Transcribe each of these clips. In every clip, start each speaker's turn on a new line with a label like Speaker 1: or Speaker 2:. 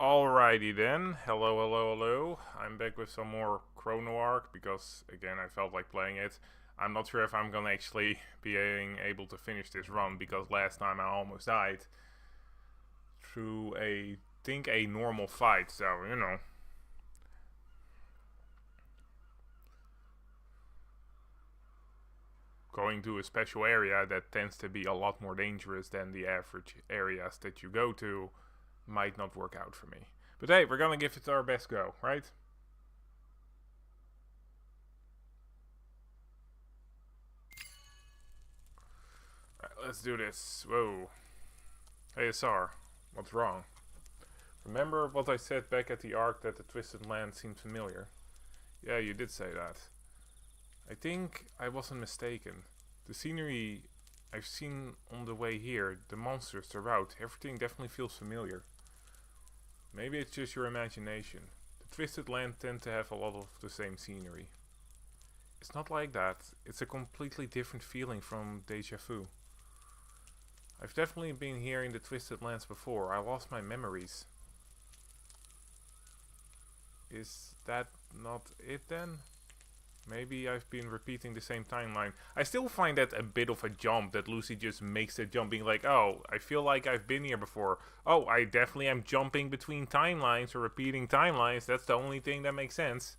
Speaker 1: Alrighty then, hello. I'm back with some more Chrono Ark because again I felt like playing it. I'm not sure if I'm gonna actually be able to finish this run because last time I almost died through a normal fight, so you know. Going to a special area that tends to be a lot more dangerous than the average areas that you go to might not work out for me. But hey, we're gonna give it our best go, right? Alright, let's do this. Whoa. Hey SR, what's wrong? Remember what I said back at the Ark that the Twisted Land seemed familiar? Yeah, you did say that. I think I wasn't mistaken. The scenery I've seen on the way here, the monsters, the route, everything definitely feels familiar. Maybe it's just your imagination. The Twisted Land tend to have a lot of the same scenery. It's not like that. It's a completely different feeling from Deja Vu. I've definitely been here in the Twisted Lands before. I lost my memories. Is that not it then? Maybe I've been repeating the same timeline. I still find that a bit of a jump that Lucy just makes that jump, being like, oh, I feel like I've been here before. Oh, I definitely am jumping between timelines or repeating timelines. That's the only thing that makes sense.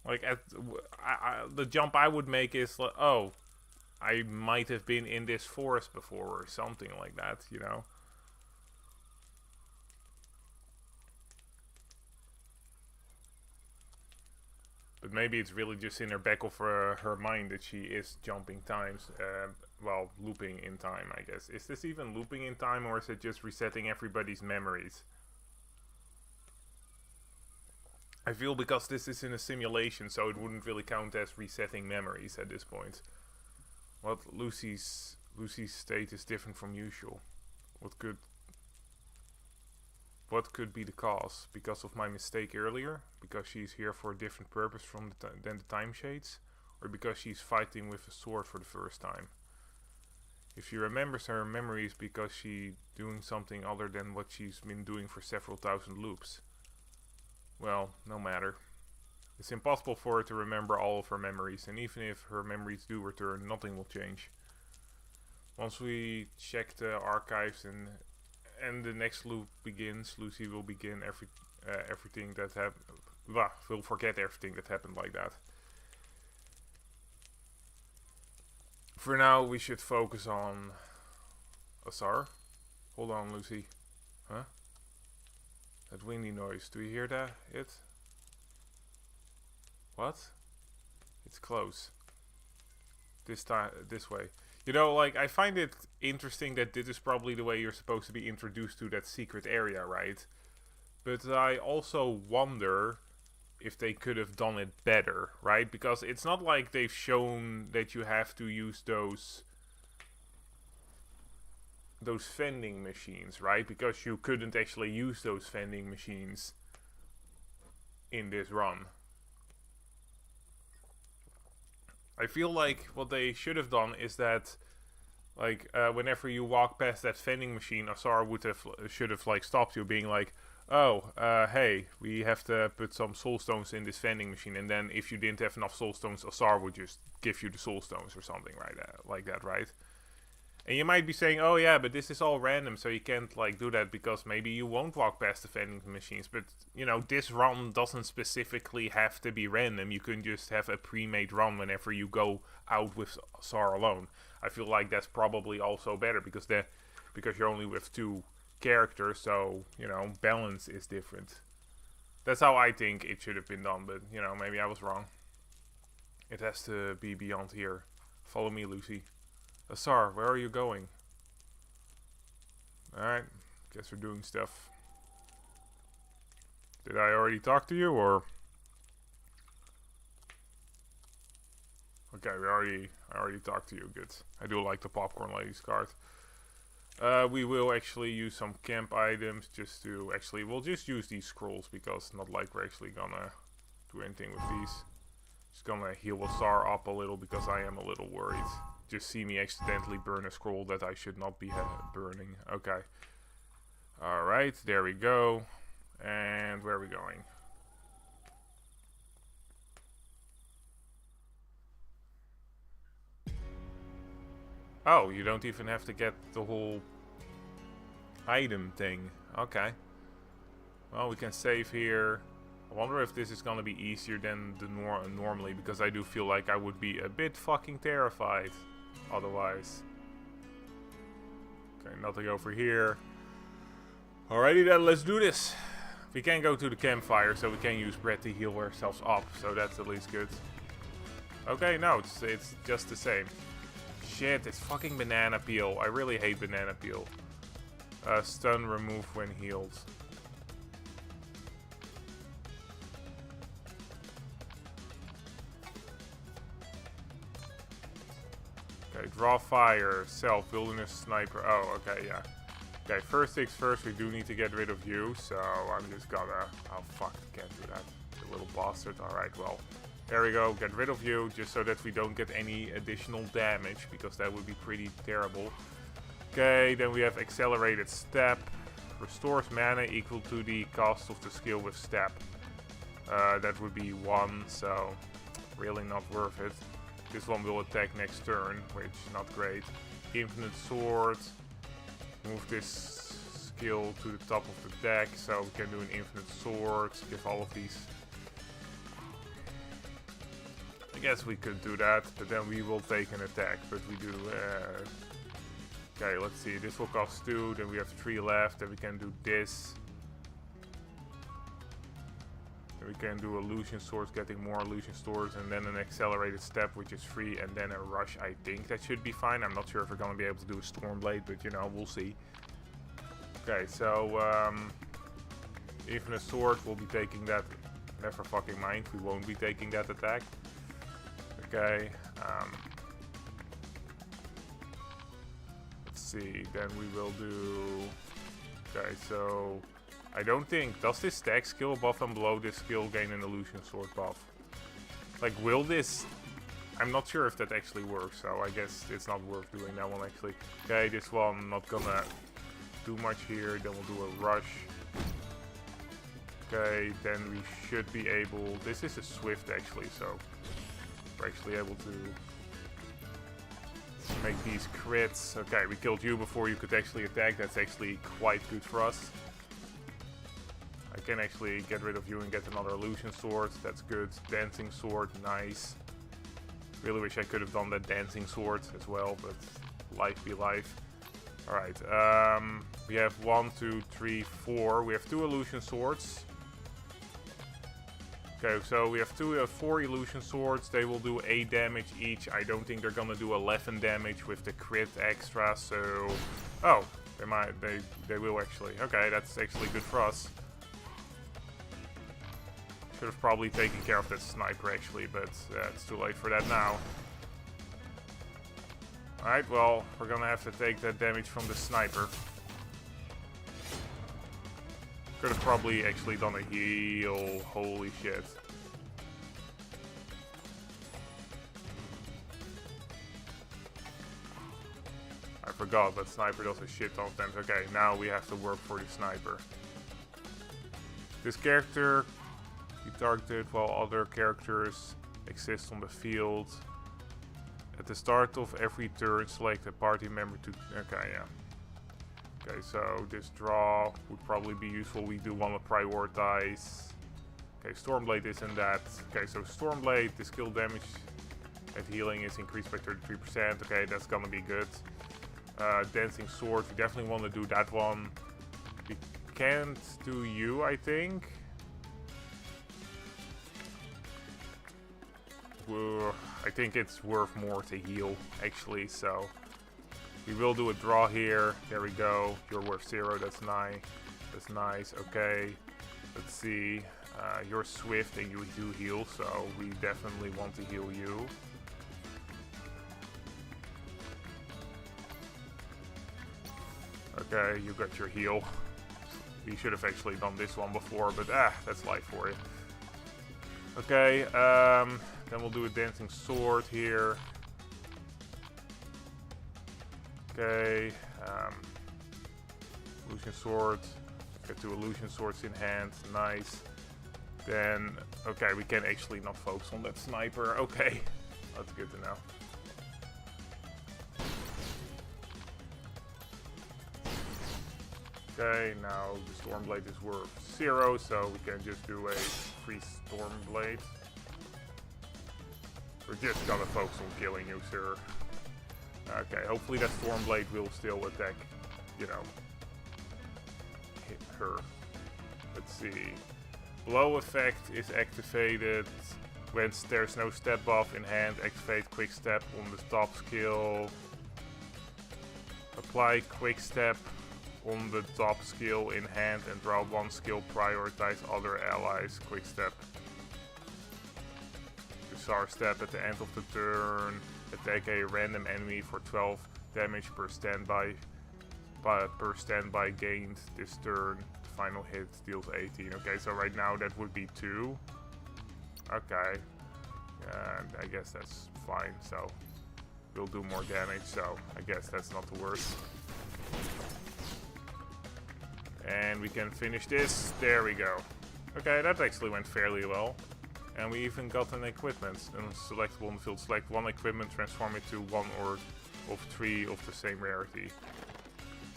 Speaker 1: Like, the jump I would make is, like, oh, I might have been in this forest before or something like that, you know? But maybe it's really just in her back of her mind that she is jumping times, well, looping in time, I guess. Is this even looping in time, or is it just resetting everybody's memories? I feel because this is in a simulation, so it wouldn't really count as resetting memories at this point. What Lucy's state is different from usual. What could be the cause? Because of my mistake earlier? Because she's here for a different purpose than the time shades? Or because she's fighting with a sword for the first time? If she remembers her memories because she's doing something other than what she's been doing for several thousand loops. Well, no matter. It's impossible for her to remember all of her memories, and even if her memories do return, nothing will change. Once we check the archives and the next loop begins, Lucy will begin everything that happened. Will forget everything that happened like that. For now, we should focus on Asar. Hold on, Lucy. Huh? That windy noise. Do you hear that? What? It's close. This time, this way. You know, like, I find it interesting that this is probably the way you're supposed to be introduced to that secret area, right? But I also wonder if they could have done it better, right? Because it's not like they've shown that you have to use those vending machines, right? Because you couldn't actually use those vending machines in this run. I feel like what they should have done is that, like, whenever you walk past that vending machine, Asar should have like stopped you, being like, "Oh, hey, we have to put some soul stones in this vending machine," and then if you didn't have enough soul stones, Asar would just give you the soul stones or something, right? Like that, right? And you might be saying, "Oh yeah, but this is all random, so you can't like do that because maybe you won't walk past the vending machines." But you know, this run doesn't specifically have to be random. You can just have a pre-made run whenever you go out with Asar alone. I feel like that's probably also better because you're only with two characters, so you know, balance is different. That's how I think it should have been done, but you know, maybe I was wrong. It has to be beyond here. Follow me, Lucy. Asar, where are you going? Alright, guess we're doing stuff. Did I already talk to you, or? Okay, I already talked to you, good. I do like the Popcorn Lady's card. We will actually use some camp items just to, we'll just use these scrolls because not like we're actually gonna do anything with these. Just gonna heal Asar up a little because I am a little worried. Just see me accidentally burn a scroll that I should not be burning. Okay. Alright, there we go. And where are we going? Oh, you don't even have to get the whole item thing. Okay. Well, we can save here. I wonder if this is gonna be easier than the normally, because I do feel like I would be a bit fucking terrified otherwise. Okay, nothing over here. Alrighty then, let's do this. We can go to the campfire, so we can use bread to heal ourselves up, so that's at least good. Okay, no, it's just the same. Shit, it's fucking banana peel. I really hate banana peel. Stun remove when healed. Okay, draw fire, self, wilderness sniper. Oh, okay, yeah. Okay, first things first, we do need to get rid of you, so I'm just gonna... Oh, fuck, can't do that. You little bastard. Alright, well, there we go. Get rid of you, just so that we don't get any additional damage, because that would be pretty terrible. Okay, then we have accelerated step. Restores mana equal to the cost of the skill with step. That would be 1, so really not worth it. This one will attack next turn, which not great. Infinite sword. Move this skill to the top of the deck, so we can do an infinite sword. Give all of these. I guess we could do that, but then we will take an attack. But we do. Okay, let's see. This will cost 2. Then we have 3 left. Then we can do this. We can do illusion swords, getting more illusion swords, and then an accelerated step, which is 3, and then a rush. I think that should be fine. I'm not sure if we're going to be able to do a stormblade, but you know, we'll see. Okay, so infinite sword, we'll be taking that. Never fucking mind, we won't be taking that attack. Okay. Let's see. Then we will do. Okay, so. I don't think... Does this stack skill above and below this skill gain an illusion sword buff? Like, will this... I'm not sure if that actually works, so I guess it's not worth doing that one actually. Okay, this one, not gonna do much here. Then we'll do a rush. Okay, then we should be able... This is a swift actually, so we're actually able to make these crits. Okay, we killed you before you could actually attack. That's actually quite good for us. I can actually get rid of you and get another illusion sword. That's good. Dancing sword, nice. Really wish I could have done that dancing sword as well, but life be life. Alright, we have 1, 2, 3, 4. We have 2 illusion swords. Okay, so we have 4 illusion swords. They will do 8 damage each. I don't think they're gonna do 11 damage with the crit extra, so... Oh, they will actually. Okay, that's actually good for us. Should have probably taken care of that sniper actually, but it's too late for that now. Alright, well, we're gonna have to take that damage from the sniper. Could have probably actually done a heal. Holy shit. I forgot that sniper does a shit ton of damage. Okay, now we have to work for the sniper. This character be targeted while other characters exist on the field. At the start of every turn, select a party member to... Okay, yeah. Okay, so this draw would probably be useful. We do want to prioritize. Okay, Stormblade isn't that. Okay, so Stormblade, the skill damage and healing is increased by 33%. Okay, that's gonna be good. Dancing Sword, we definitely want to do that one. We can't do you, I think. I think it's worth more to heal, actually, so... We will do a draw here. There we go. You're worth 0. That's nice. That's nice. Okay. Let's see. You're swift and you do heal, so we definitely want to heal you. Okay, you got your heal. We should have actually done this one before, but that's life for you. Okay, then we'll do a dancing sword here. Okay, illusion sword. Get 2 illusion swords in hand. Nice. Then, okay, we can actually not focus on that sniper. Okay, that's good to know. Okay, now the Stormblade is worth 0, so we can just do a free Stormblade. We're just gonna focus on killing you, sir. Okay, hopefully that Stormblade will still attack, you know, hit her. Let's see. Blow effect is activated when there's no step buff in hand. Activate quick step on the top skill. Apply quick step on the top skill in hand and draw 1 skill. Prioritize other allies. Quick step. Hussar step at the end of the turn. Attack a random enemy for 12 damage per standby gained this turn. The final hit deals 18. Okay, so right now that would be 2. Okay. And I guess that's fine. So we'll do more damage, so I guess that's not the worst. And we can finish this. There we go. Okay, that actually went fairly well. And we even got an equipment. And selectable on the field. Select 1 equipment, transform it to 1 or of 3 of the same rarity.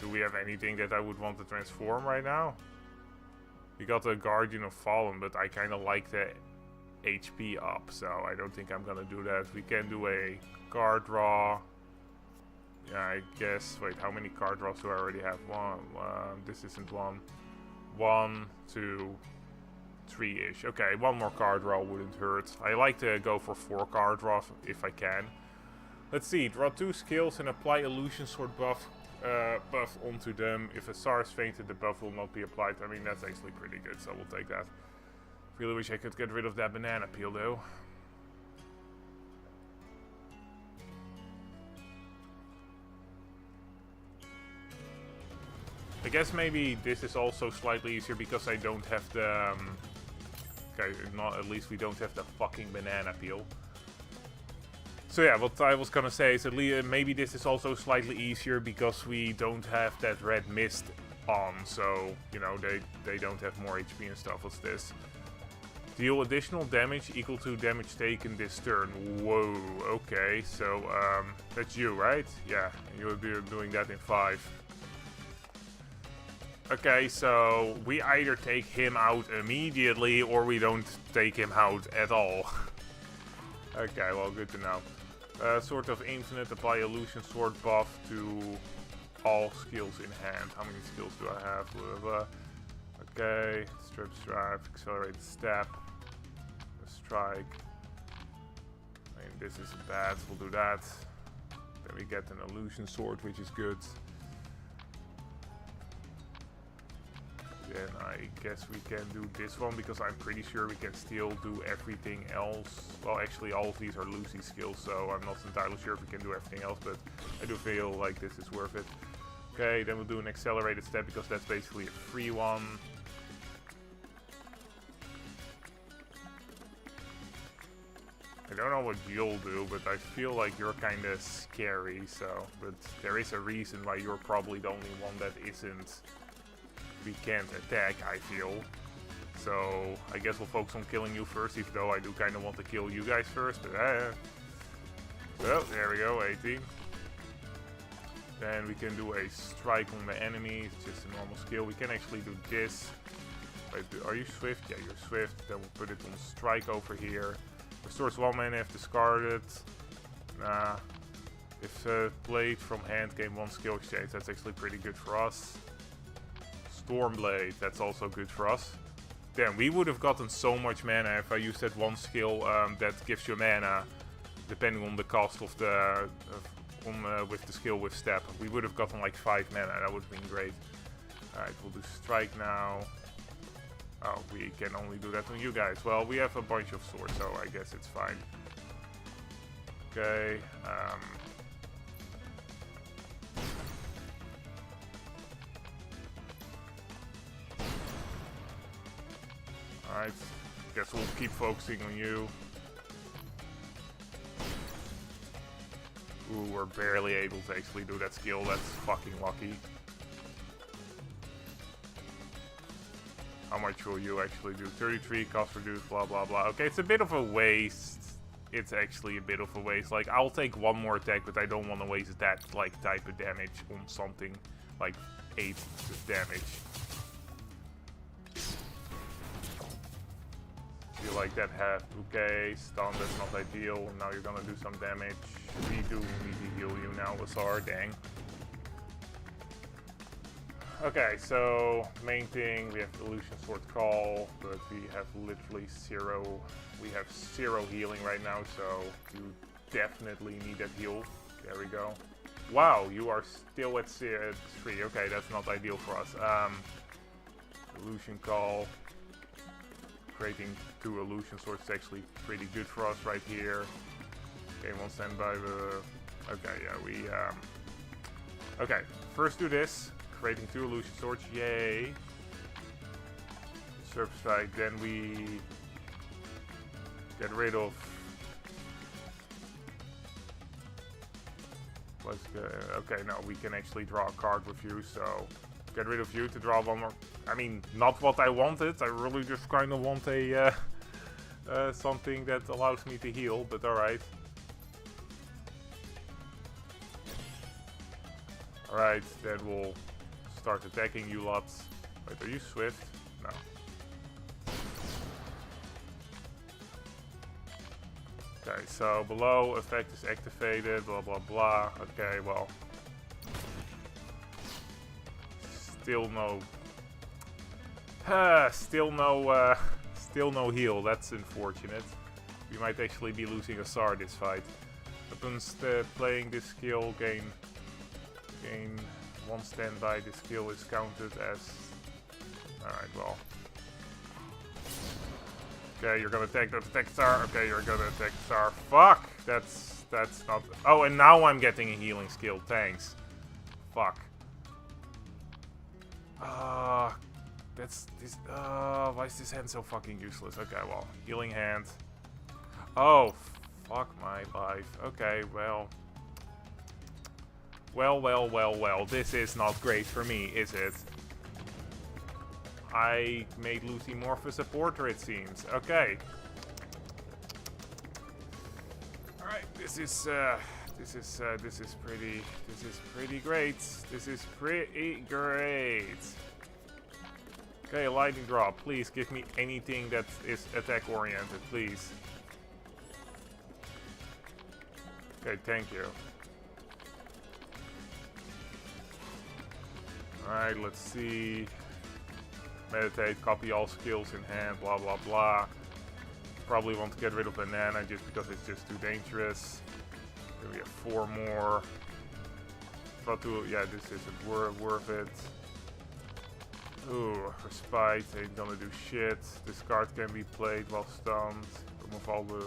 Speaker 1: Do we have anything that I would want to transform right now? We got the Guardian of Fallen, but I kind of like the HP up, so I don't think I'm gonna do that. We can do a card draw. Yeah, I guess. Wait, how many card draws do I already have? 1. This isn't 1. 1, 2, 3-ish. Okay, 1 more card draw wouldn't hurt. I like to go for 4 card draws if I can. Let's see. Draw 2 skills and apply illusion sword buff onto them. If a SAR is fainted, the buff will not be applied. I mean, that's actually pretty good, so we'll take that. Really wish I could get rid of that banana peel, though. I guess maybe this is also slightly easier because I don't have the... okay, not at least we don't have the fucking banana peel. So yeah, what I was gonna say is at least maybe this is also slightly easier because we don't have that red mist on. So, you know, they don't have more HP and stuff. What's this? Deal additional damage equal to damage taken this turn. Whoa, okay. So, that's you, right? Yeah, you'll be doing that in 5. Okay, so we either take him out immediately or we don't take him out at all. Okay, well, good to know. Sort of infinite, apply illusion sword buff to all skills in hand. How many skills do I have? Blah, blah, blah. Okay, strip strive, accelerate step, strike. I mean, this isn't bad, we'll do that. Then we get an illusion sword, which is good. Then I guess we can do this one, because I'm pretty sure we can still do everything else. Well, actually all of these are Lucy skills, so I'm not entirely sure if we can do everything else, but I do feel like this is worth it. Okay, then we'll do an accelerated step, because that's basically a free one. I don't know what you'll do, but I feel like you're kind of scary, so... But there is a reason why you're probably the only one that isn't... We can't attack, I feel. So, I guess we'll focus on killing you first, even though I do kind of want to kill you guys first, but well, there we go, 18. Then we can do a strike on the enemy, it's just a normal skill. We can actually do this. Wait, are you swift? Yeah, you're swift. Then we'll put it on strike over here. Restores 1 mana if discarded. Nah. If played from hand, gain 1 skill exchange. That's actually pretty good for us. Stormblade, that's also good for us. Damn, we would have gotten so much mana if I used that 1 skill that gives you mana, depending on the cost of the with the skill with step. We would have gotten like 5 mana. That would have been great. Alright, we'll do strike now. Oh, we can only do that on you guys. Well, we have a bunch of swords, so I guess it's fine. Okay. Alright. Guess we'll keep focusing on you. Ooh, we're barely able to actually do that skill. That's fucking lucky. How much will you actually do? 33, cost reduced, blah blah blah. Okay, it's a bit of a waste. It's actually a bit of a waste. Like, I'll take 1 more attack, but I don't want to waste that, like, type of damage on something like 8 damage. Feel like that half. Okay, stun, that's not ideal. Now you're gonna do some damage. We do need to heal you now, Lazar, dang. Okay, so main thing, we have Illusion Sword Call, but we have literally 0. We have 0 healing right now, so you definitely need that heal. There we go. Wow, you are still at 3. Okay, that's not ideal for us. Illusion Call. Creating 2 illusion swords is actually pretty good for us right here. Okay, we'll stand by the... Okay, yeah, we... Okay, first do this. Creating 2 illusion swords, yay. Surf strike, then we... Get rid of... Okay, no, we can actually draw a card with you, so... Get rid of you to draw 1 more... I mean, not what I wanted. I really just kind of want a something that allows me to heal, but alright. Alright, then we'll start attacking you lots. Wait, are you swift? No. Okay, so below effect is activated, blah blah blah. Okay, well. Still no... still no heal. That's unfortunate. We might actually be losing a SAR this fight. Upon playing this skill, gain 1 standby. This skill is counted as... Alright, well. Okay, you're gonna attack SAR. Okay, you're gonna attack SAR. Fuck! That's not... Oh, and now I'm getting a healing skill. Thanks. Fuck. That's this. Why is this hand so fucking useless? Okay, well, healing hand. Oh, fuck my life. Okay, well. Well. This is not great for me, is it? I made Lucy more of a supporter, it seems. Okay. All right, this is pretty great. This is pretty great. Okay, lightning drop. Please give me anything that is attack oriented, please. Okay, thank you. Alright, let's see. Meditate, copy all skills in hand, blah blah blah. Probably want to get rid of banana just because it's just too dangerous. Then we have 4 more. Yeah, this isn't worth it. Ooh, respite, ain't gonna do shit. This card can be played while stunned. Remove all the...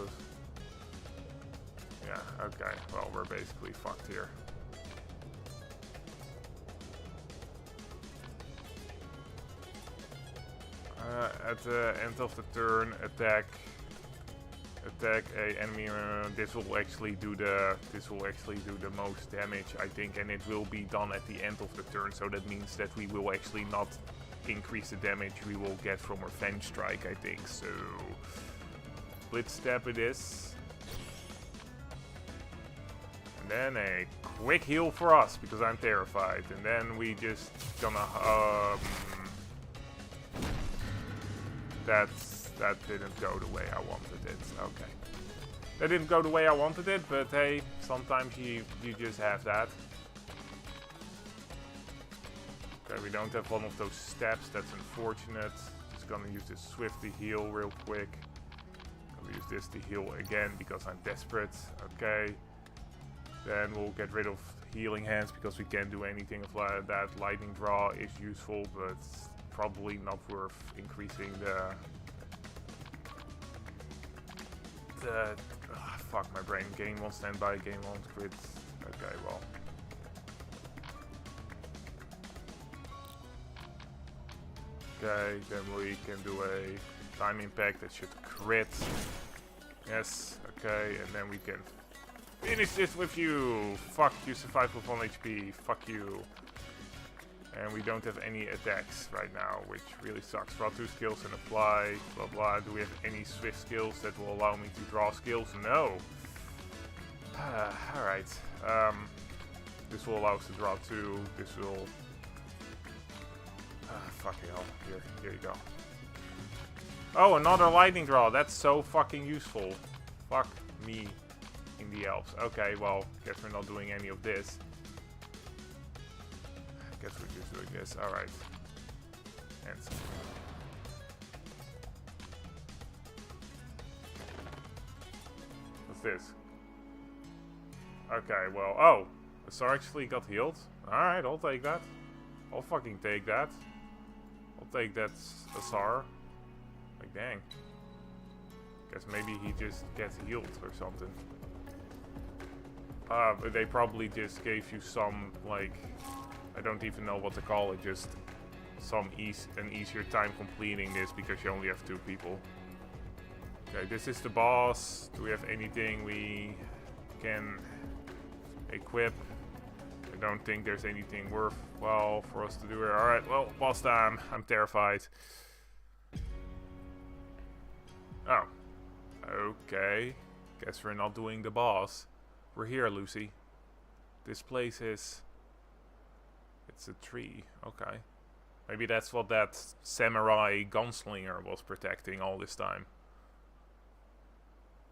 Speaker 1: Yeah, okay, well, we're basically fucked here. At the end of the turn, attack a enemy. This will actually do the most damage, I think, and it will be done at the end of the turn. So that means that we will actually not increase the damage we will get from Revenge Strike, I think. So Blitz Step it is, and then a quick heal for us because I'm terrified, and then we just gonna that didn't go the way I wanted it. Okay. That didn't go the way I wanted it, but hey, sometimes you just have that. Okay, we don't have one of those steps, that's unfortunate. Just gonna use this Swift to heal real quick. I'll use this to heal again because I'm desperate. Okay. Then we'll get rid of Healing Hands because we can't do anything of that. Lightning Draw is useful, but probably not worth increasing the fuck my brain. Gain 1 standby, gain 1 crit. Okay, well. Okay, then we can do a Time Impact that should crit. Yes, okay, and then we can finish this with you. Fuck, you survived with 1 HP. Fuck you. And we don't have any attacks right now, which really sucks. Draw 2 skills and apply, blah blah. Do we have any Swift skills that will allow me to draw skills? No. Alright. This will allow us to draw 2. This will... fucking hell. Here you go. Oh, another lightning draw. That's so fucking useful. Fuck me in the Alps. Okay, well, guess we're not doing any of this. Guess we're just doing this. Alright. And what's this? Okay, well, oh, Asar actually got healed. Alright, I'll take that. I'll fucking take that. I'll take that Asar. Like, dang. Guess maybe he just gets healed or something. But they probably just gave you some, like... I don't even know what to call it, just an easier time completing this because you only have 2 people. Okay, this is the boss. Do we have anything we can equip? I don't think there's anything worthwhile for us to do here. Alright, well, boss time. I'm terrified. Oh. Okay. Guess we're not doing the boss. We're here, Lucy. This place is... It's a tree, okay. Maybe that's what that samurai gunslinger was protecting all this time.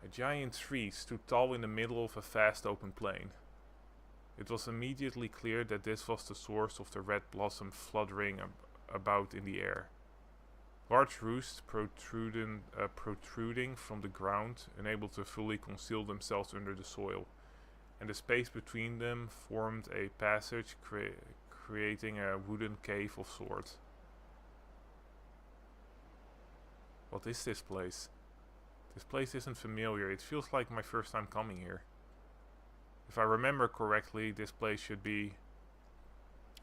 Speaker 1: A giant tree stood tall in the middle of a vast open plain. It was immediately clear that this was the source of the red blossom fluttering about in the air. Large roosts protruding from the ground, unable to fully conceal themselves under the soil, and the space between them formed a passage creating a wooden cave of sorts. What is this place? This place isn't familiar. It feels like my first time coming here. If I remember correctly, this place should be...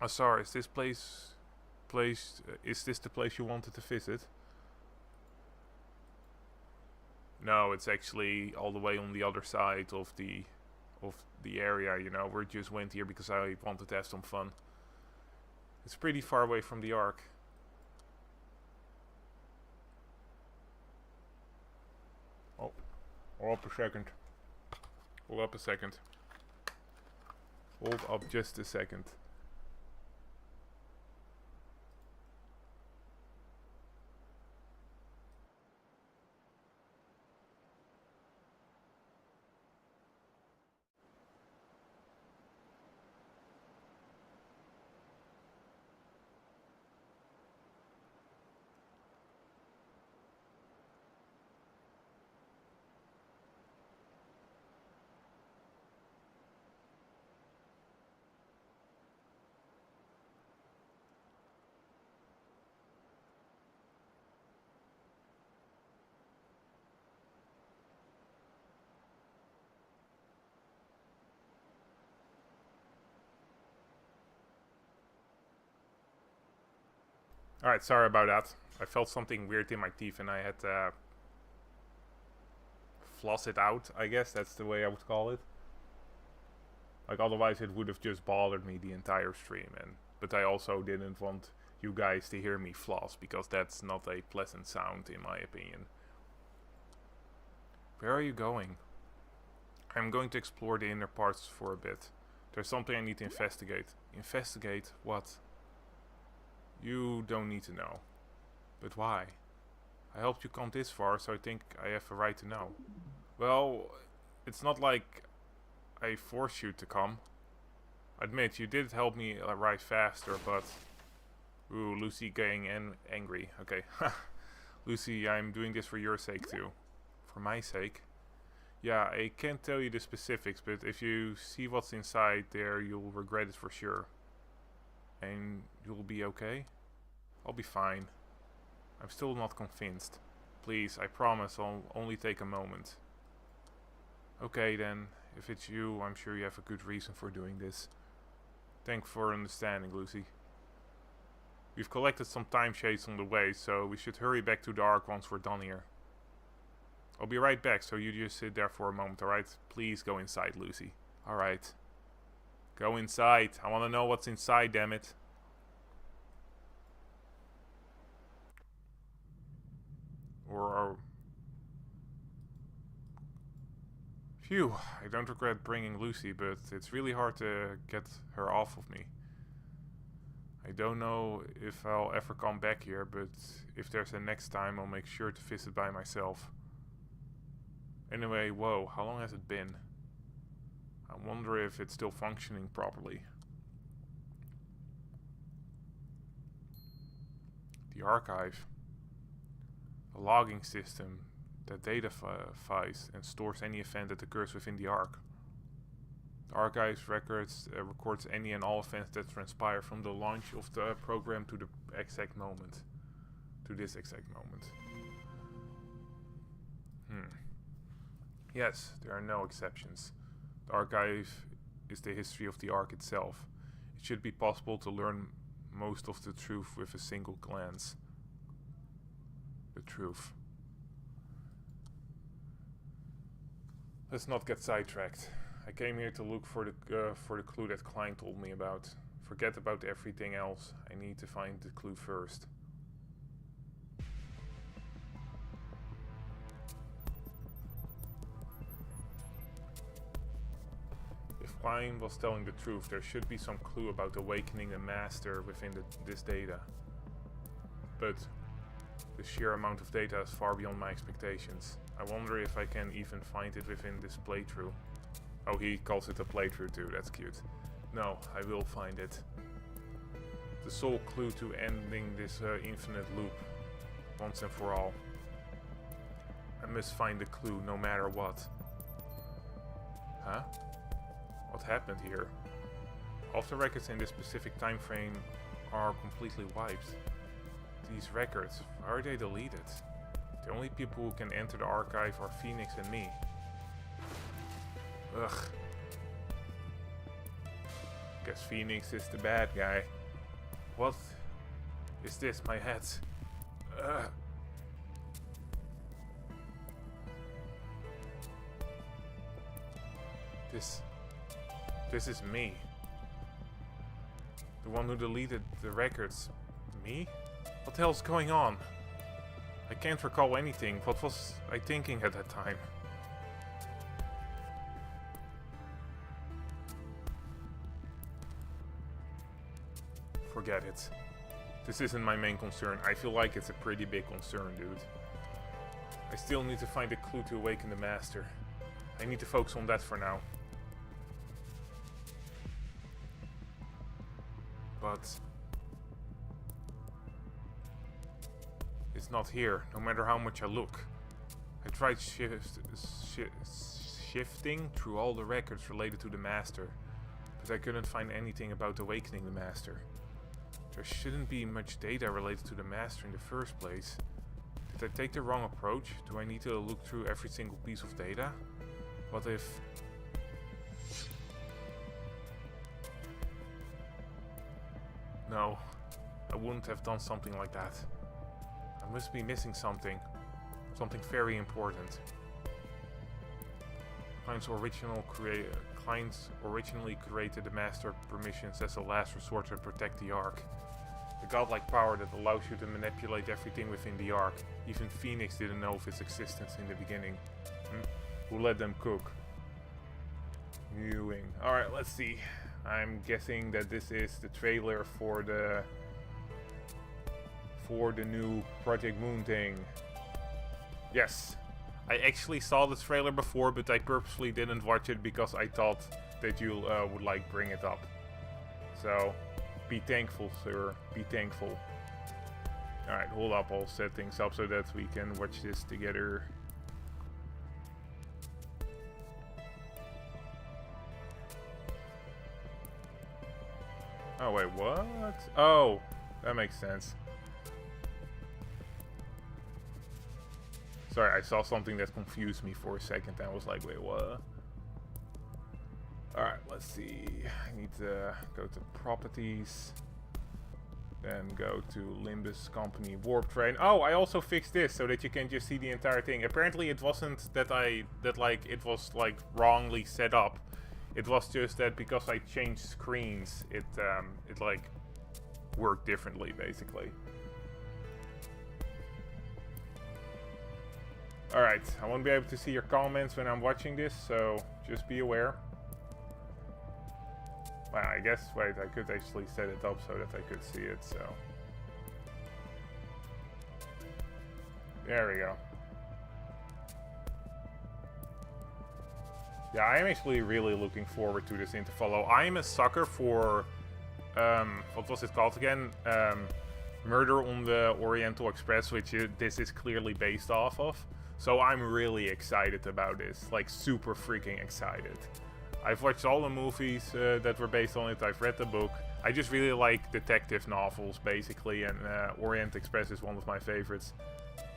Speaker 1: Asar, is this is this the place you wanted to visit? No, it's actually all the way on the other side of the area, you know. We just went here because I wanted to have some fun. It's pretty far away from the Ark. Oh, hold up a second. Hold up a second. Hold up just a second. Alright, sorry about that. I felt something weird in my teeth and I had to floss it out, I guess. That's the way I would call it. Like, otherwise it would have just bothered me the entire stream. But I also didn't want you guys to hear me floss, because that's not a pleasant sound in my opinion. Where are you going? I'm going to explore the inner parts for a bit. There's something I need to investigate. Investigate what? You don't need to know. But why? I helped you come this far, so I think I have a right to know. Well, it's not like I forced you to come. Admit, you did help me arrive faster, but... Ooh, Lucy getting angry. Okay. Lucy, I'm doing this for your sake too. For my sake? Yeah, I can't tell you the specifics, but if you see what's inside there, you'll regret it for sure. And you'll be okay? I'll be fine. I'm still not convinced. Please, I promise I'll only take a moment. Okay then, if it's you, I'm sure you have a good reason for doing this. Thanks for understanding, Lucy. We've collected some time shades on the way, so we should hurry back to the Ark once we're done here. I'll be right back, so you just sit there for a moment, alright? Please go inside, Lucy. Alright. Go inside. I want to know what's inside, damn it. Phew, I don't regret bringing Lucy, but it's really hard to get her off of me. I don't know if I'll ever come back here, but if there's a next time, I'll make sure to visit by myself. Anyway, whoa, how long has it been? I wonder if it's still functioning properly. The archive. A logging system that datafies and stores any event that occurs within the Ark. The archive's records records any and all events that transpire from the launch of the program to the exact moment. To this exact moment. Yes, there are no exceptions. The archive is the history of the Ark itself. It should be possible to learn most of the truth with a single glance. The truth. Let's not get sidetracked. I came here to look for the clue that Klein told me about. Forget about everything else. I need to find the clue first. If Klein was telling the truth, there should be some clue about awakening the master within this data. But the sheer amount of data is far beyond my expectations. I wonder if I can even find it within this playthrough. Oh, he calls it a playthrough too, that's cute. No, I will find it. The sole clue to ending this infinite loop, once and for all. I must find the clue, no matter what. Huh? What happened here? All the records in this specific time frame are completely wiped. These records, why are they deleted? The only people who can enter the archive are Phoenix and me. Ugh. Guess Phoenix is the bad guy. What is this? My head. Ugh. This is me. The one who deleted the records. Me? What the hell's going on? I can't recall anything. What was I thinking at that time? Forget it. This isn't my main concern. I feel like it's a pretty big concern, dude. I still need to find a clue to awaken the master. I need to focus on that for now. But it's not here, no matter how much I look. I tried shifting through all the records related to the master, but I couldn't find anything about awakening the master. There shouldn't be much data related to the master in the first place. Did I take the wrong approach? Do I need to look through every single piece of data? What if... No. I wouldn't have done something like that. I must be missing something. Something very important. Clients originally created the master permissions as a last resort to protect the Ark. The godlike power that allows you to manipulate everything within the Ark. Even Phoenix didn't know of its existence in the beginning. Who let them cook? Mewing. Alright, let's see. I'm guessing that this is the trailer for the new Project Moon thing. Yes. I actually saw the trailer before, but I purposely didn't watch it because I thought that you would like bring it up. So, be thankful, sir. Be thankful. Alright, hold up. I'll set things up so that we can watch this together. Oh, wait, what? Oh, that makes sense. Sorry, I saw something that confused me for a second and I was like, wait, what? Alright, let's see. I need to go to properties. Then go to Limbus Company Warp Train. Oh, I also fixed this so that you can just see the entire thing. Apparently it wasn't that it was like wrongly set up. It was just that because I changed screens, it like worked differently basically. Alright, I won't be able to see your comments when I'm watching this, so just be aware. Well, I guess, wait, I could actually set it up so that I could see it, so. There we go. Yeah, I am actually really looking forward to this Interfollow. I am a sucker for, what was it called again? Murder on the Oriental Express, which this is clearly based off of. So I'm really excited about this, like super freaking excited. I've watched all the movies that were based on it, I've read the book. I just really like detective novels basically, and Orient Express is one of my favorites.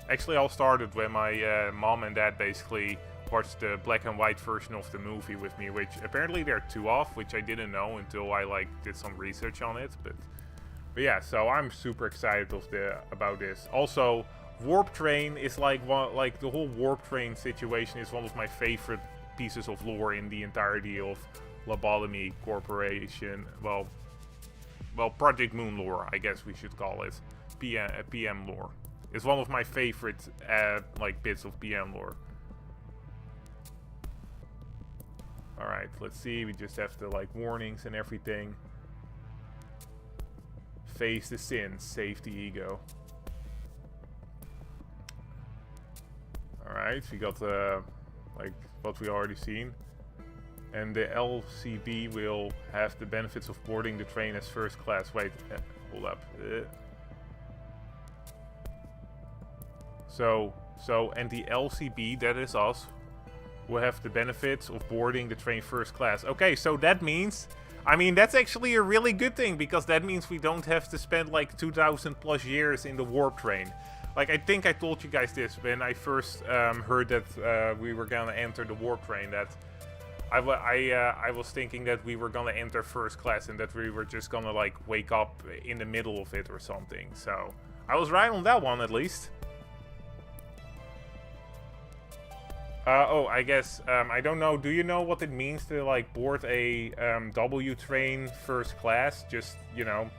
Speaker 1: Actually, all started when my mom and dad basically watched the black and white version of the movie with me, which apparently there are two of, which I didn't know until I like did some research on it. But yeah, so I'm super excited about this. Also, Warp Train is like the whole Warp Train situation is one of my favorite pieces of lore in the entirety of Lobotomy Corporation. Well, Project Moon lore, I guess we should call it. PM lore. It's one of my favorite like bits of PM lore. Alright, let's see. We just have the like warnings and everything. Face the sins, save the ego. Alright, we got like what we already seen. And the LCB will have the benefits of boarding the train as first class. Wait, hold up. So, and the LCB, that is us, will have the benefits of boarding the train first class. Okay, so that means, I mean, that's actually a really good thing, because that means we don't have to spend like 2,000 plus years in the warp train. Like, I think I told you guys this when I first heard that we were gonna enter the warp train, that I was thinking that we were gonna enter first class and that we were just gonna like wake up in the middle of it or something. So I was right on that one at least. Oh, I guess I don't know. Do you know what it means to like board a W train first class? Just, you know,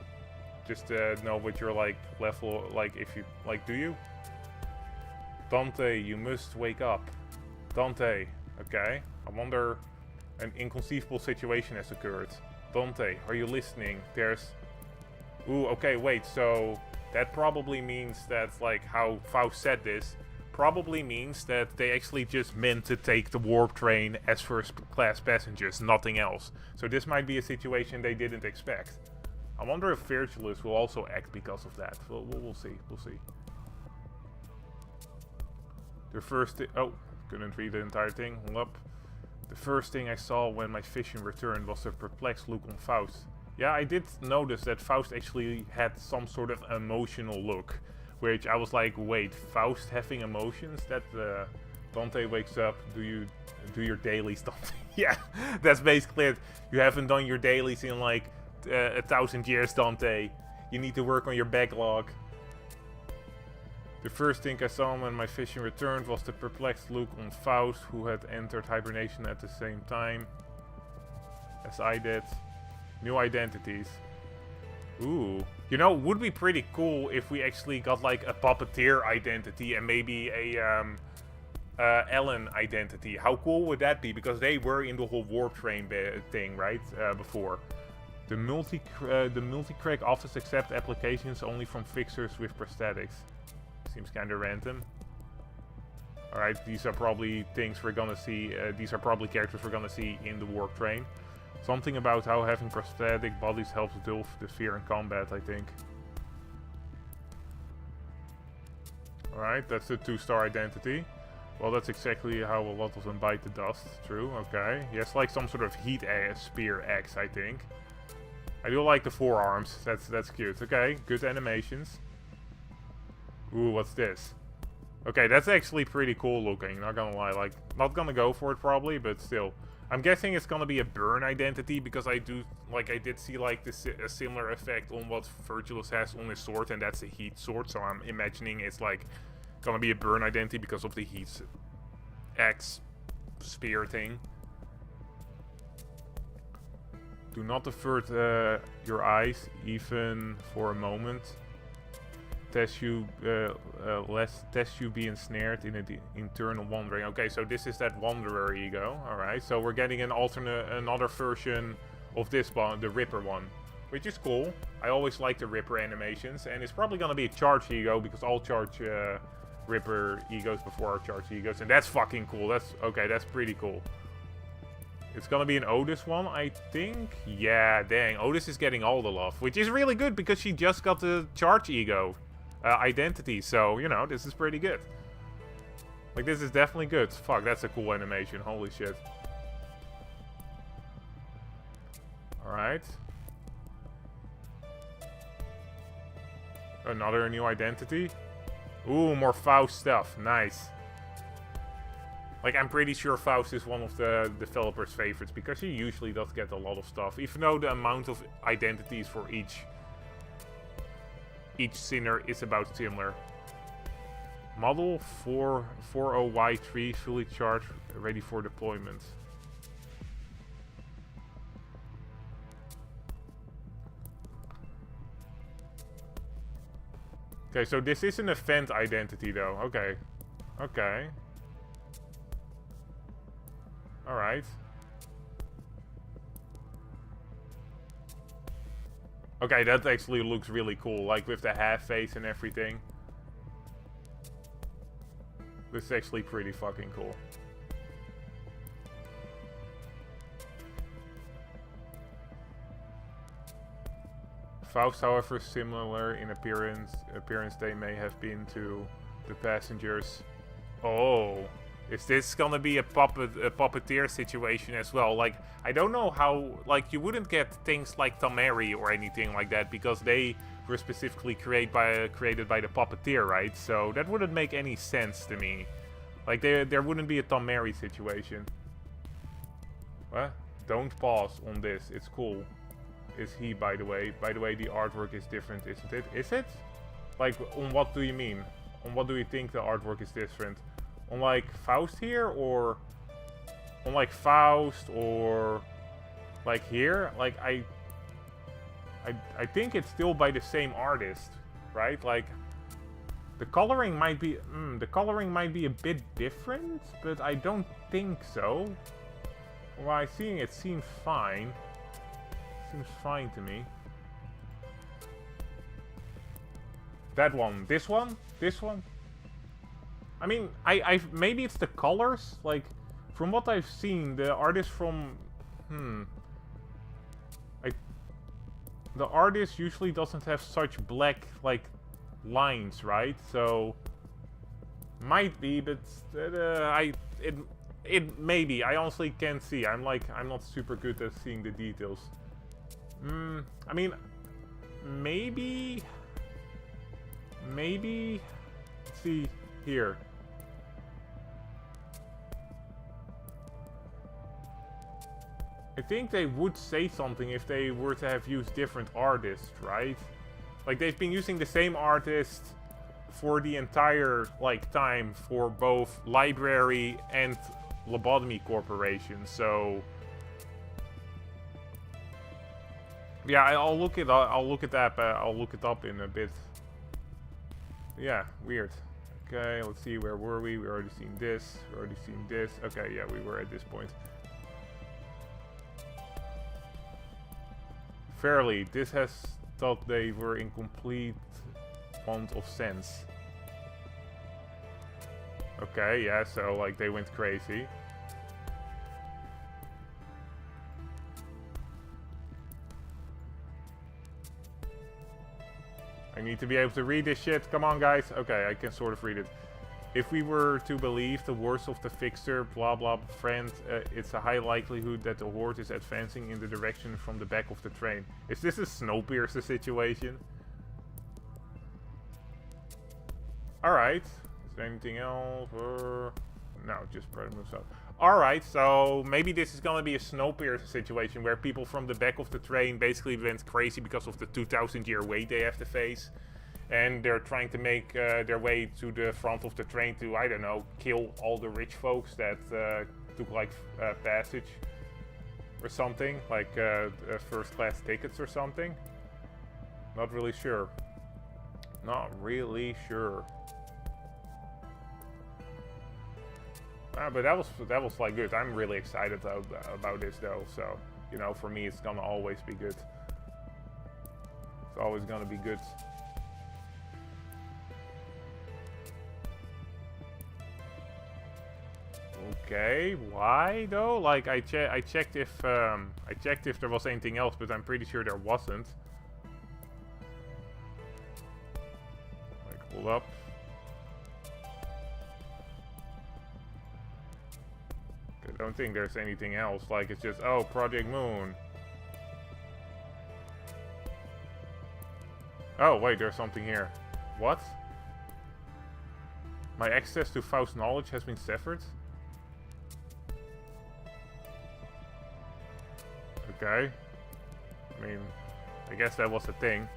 Speaker 1: just know what your like level, like if you like, do you? Dante, you must wake up. Dante, okay. I wonder, an inconceivable situation has occurred. Dante, are you listening? There's... Ooh, okay, wait, so that probably means that, like, how Faust said this, probably means that they actually just meant to take the warp train as first class passengers, nothing else. So this might be a situation they didn't expect. I wonder if Virtuous will also act because of that. We'll see, we'll see. The first oh, couldn't read the entire thing, hold up. The first thing I saw when my vision returned was a perplexed look on Faust. Yeah, I did notice that Faust actually had some sort of emotional look, which I was like, wait, Faust having emotions? That Dante wakes up, do your dailies, Dante? Yeah, that's basically it. You haven't done your dailies in like 1,000 years, Dante. You need to work on your backlog. The first thing I saw when my vision returned was the perplexed look on Faust, who had entered hibernation at the same time as I did. New identities. Ooh. You know, would be pretty cool if we actually got like a puppeteer identity and maybe a Ellen identity. How cool would that be? Because they were in the whole warp train thing, right? Before. The multi-crack office accept applications only from fixers with prosthetics. Seems kind of random. Alright, these are probably things we're gonna see. These are probably characters we're gonna see in the warp train. Something about how having prosthetic bodies helps dull the fear in combat, I think. Alright, that's the 2-star identity. Well, that's exactly how a lot of them bite the dust. True, okay. He has like some sort of heat spear axe, I think. I do like the forearms. That's cute. Okay, good animations. Ooh, what's this? Okay, that's actually pretty cool looking, not gonna lie. Like, not gonna go for it probably, but still. I'm guessing it's gonna be a burn identity, because I did see like a similar effect on what Virgilus has on his sword, and that's a heat sword, so I'm imagining it's like gonna be a burn identity because of the heat axe spear thing. Do not avert your eyes, even for a moment. Test you be ensnared in an internal wandering. Okay, so this is that wanderer ego. Alright, so we're getting another version of this one, the Ripper one, which is cool. I always like the Ripper animations, and it's probably gonna be a charge ego, because all charge Ripper egos before are charge egos, and that's fucking cool. That's pretty cool. It's gonna be an Otis one, I think. Yeah, dang, Otis is getting all the love, which is really good because she just got the charge ego identity, so you know, this is pretty good. Like, this is definitely good. Fuck, that's a cool animation. Holy shit. Alright. Another new identity. Ooh, more Faust stuff. Nice. Like, I'm pretty sure Faust is one of the developers' favorites, because he usually does get a lot of stuff, even though the amount of identities for each sinner is about similar. Model 40Y3 fully charged, ready for deployment. Okay, so this is an event identity though. Okay. Okay. Alright. Okay, that actually looks really cool, like with the half face and everything. This is actually pretty fucking cool. Faust, however, similar in appearance they may have been to the passengers. Oh, is this gonna be a puppeteer situation as well? Like, I don't know how, like, you wouldn't get things like Tamari or anything like that, because they were specifically created by the puppeteer, right? So that wouldn't make any sense to me. Like, there wouldn't be a Tamari situation. What? Don't pause on this, it's cool. Is he, by the way? By the way, the artwork is different, isn't it? Is it? Like, on what do you mean? On what do you think the artwork is different? On like Faust here, or on like Faust, or like here? Like, I think it's still by the same artist, right? Like, the coloring might be a bit different, but I don't think so. Well, I think it seems fine. Seems fine to me. That one, this one, this one. I mean, I maybe it's the colors. Like, from what I've seen, the artist from the artist usually doesn't have such black like lines, right? So might be, but it maybe. I honestly can't see. I'm not super good at seeing the details. I mean, maybe. Let's see here. I think they would say something if they were to have used different artists, right? Like, they've been using the same artist for the entire, like, time for both Library and Lobotomy Corporation, so... Yeah, I'll look it up. I'll look it up in a bit. Yeah, weird. Okay, let's see, where were we? We already seen this. We already seen this. Okay, yeah, we were at this point. Fairly, this has thought they were in complete want of sense. Okay, yeah, so like they went crazy. I need to be able to read this shit. Come on, guys. Okay, I can sort of read it. If we were to believe the worst of the fixer, blah blah friend, it's a high likelihood that the horde is advancing in the direction from the back of the train. Is this a Snowpiercer situation? Alright. Is there anything else? No, just Predator moves up. Alright, so maybe this is gonna be a Snowpiercer situation where people from the back of the train basically went crazy because of the 2,000-year wait they have to face. And they're trying to make their way to the front of the train to, I don't know, kill all the rich folks that took like passage or something, like first class tickets or something. Not really sure. Not really sure. But that was like good. I'm really excited about this though. So, you know, for me it's gonna always be good. It's always gonna be good. Okay, why though? Like I checked if there was anything else, but I'm pretty sure there wasn't. Like, hold up. I don't think there's anything else. Like, it's just, oh, Project Moon. Oh, wait, there's something here. What? My access to Faust's knowledge has been severed? Okay. I mean, I guess that was a thing.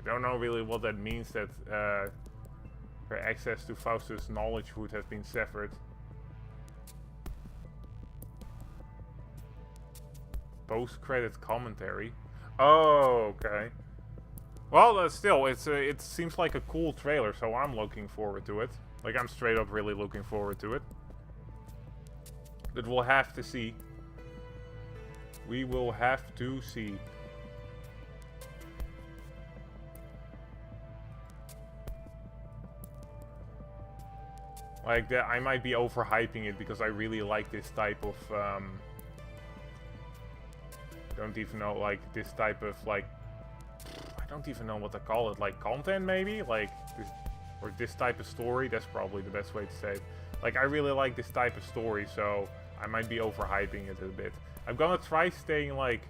Speaker 1: I don't know really what that means, that her access to Faustus' knowledge would have been severed. Post-credit commentary. Oh, okay. Well, still, it seems like a cool trailer, so I'm looking forward to it. Like, I'm straight up really looking forward to it. But we'll have to see. We will have to see. Like, I might be overhyping it because I really like this type of, don't even know, like, this type of, like, I don't even know what to call it, like, content maybe? Like, this, or this type of story, that's probably the best way to say it. Like, I really like this type of story, so I might be overhyping it a bit. I'm gonna try staying, like,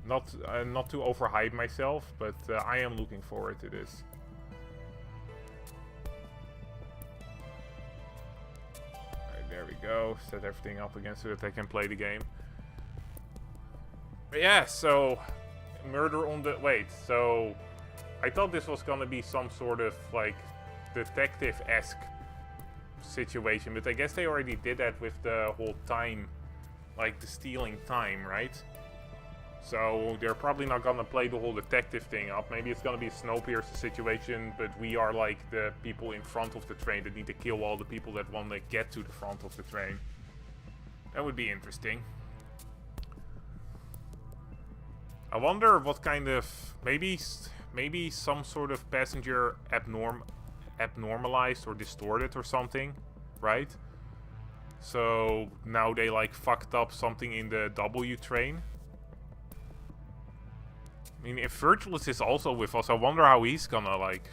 Speaker 1: not to overhype myself, but I am looking forward to this. There we go. Set everything up again so that I can play the game. But yeah, so murder on the wait. So I thought this was gonna be some sort of like detective-esque situation, but I guess they already did that with the whole time, like the stealing time, right? So they're probably not gonna play the whole detective thing up. Maybe it's gonna be a Snowpiercer situation, but we are like the people in front of the train that need to kill all the people that want to get to the front of the train. That would be interesting. I wonder what kind of, maybe some sort of passenger abnormalized or distorted or something, right? So now they like fucked up something in the W train. I mean, if Virtuous is also with us, I wonder how he's gonna like,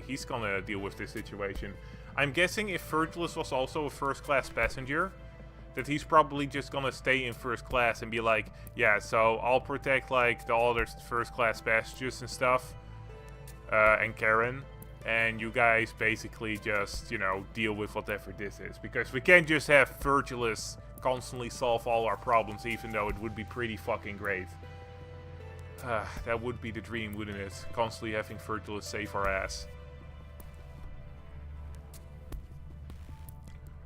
Speaker 1: he's gonna deal with this situation. I'm guessing if Virtuous was also a first-class passenger, that he's probably just gonna stay in first class and be like, yeah, so I'll protect like the other first-class passengers and stuff, and Karen, And you guys basically just, you know, deal with whatever this is. Because we can't just have Virtuous constantly solve all our problems, even though it would be pretty fucking great. That would be the dream, wouldn't it? Constantly having Virtuous save our ass.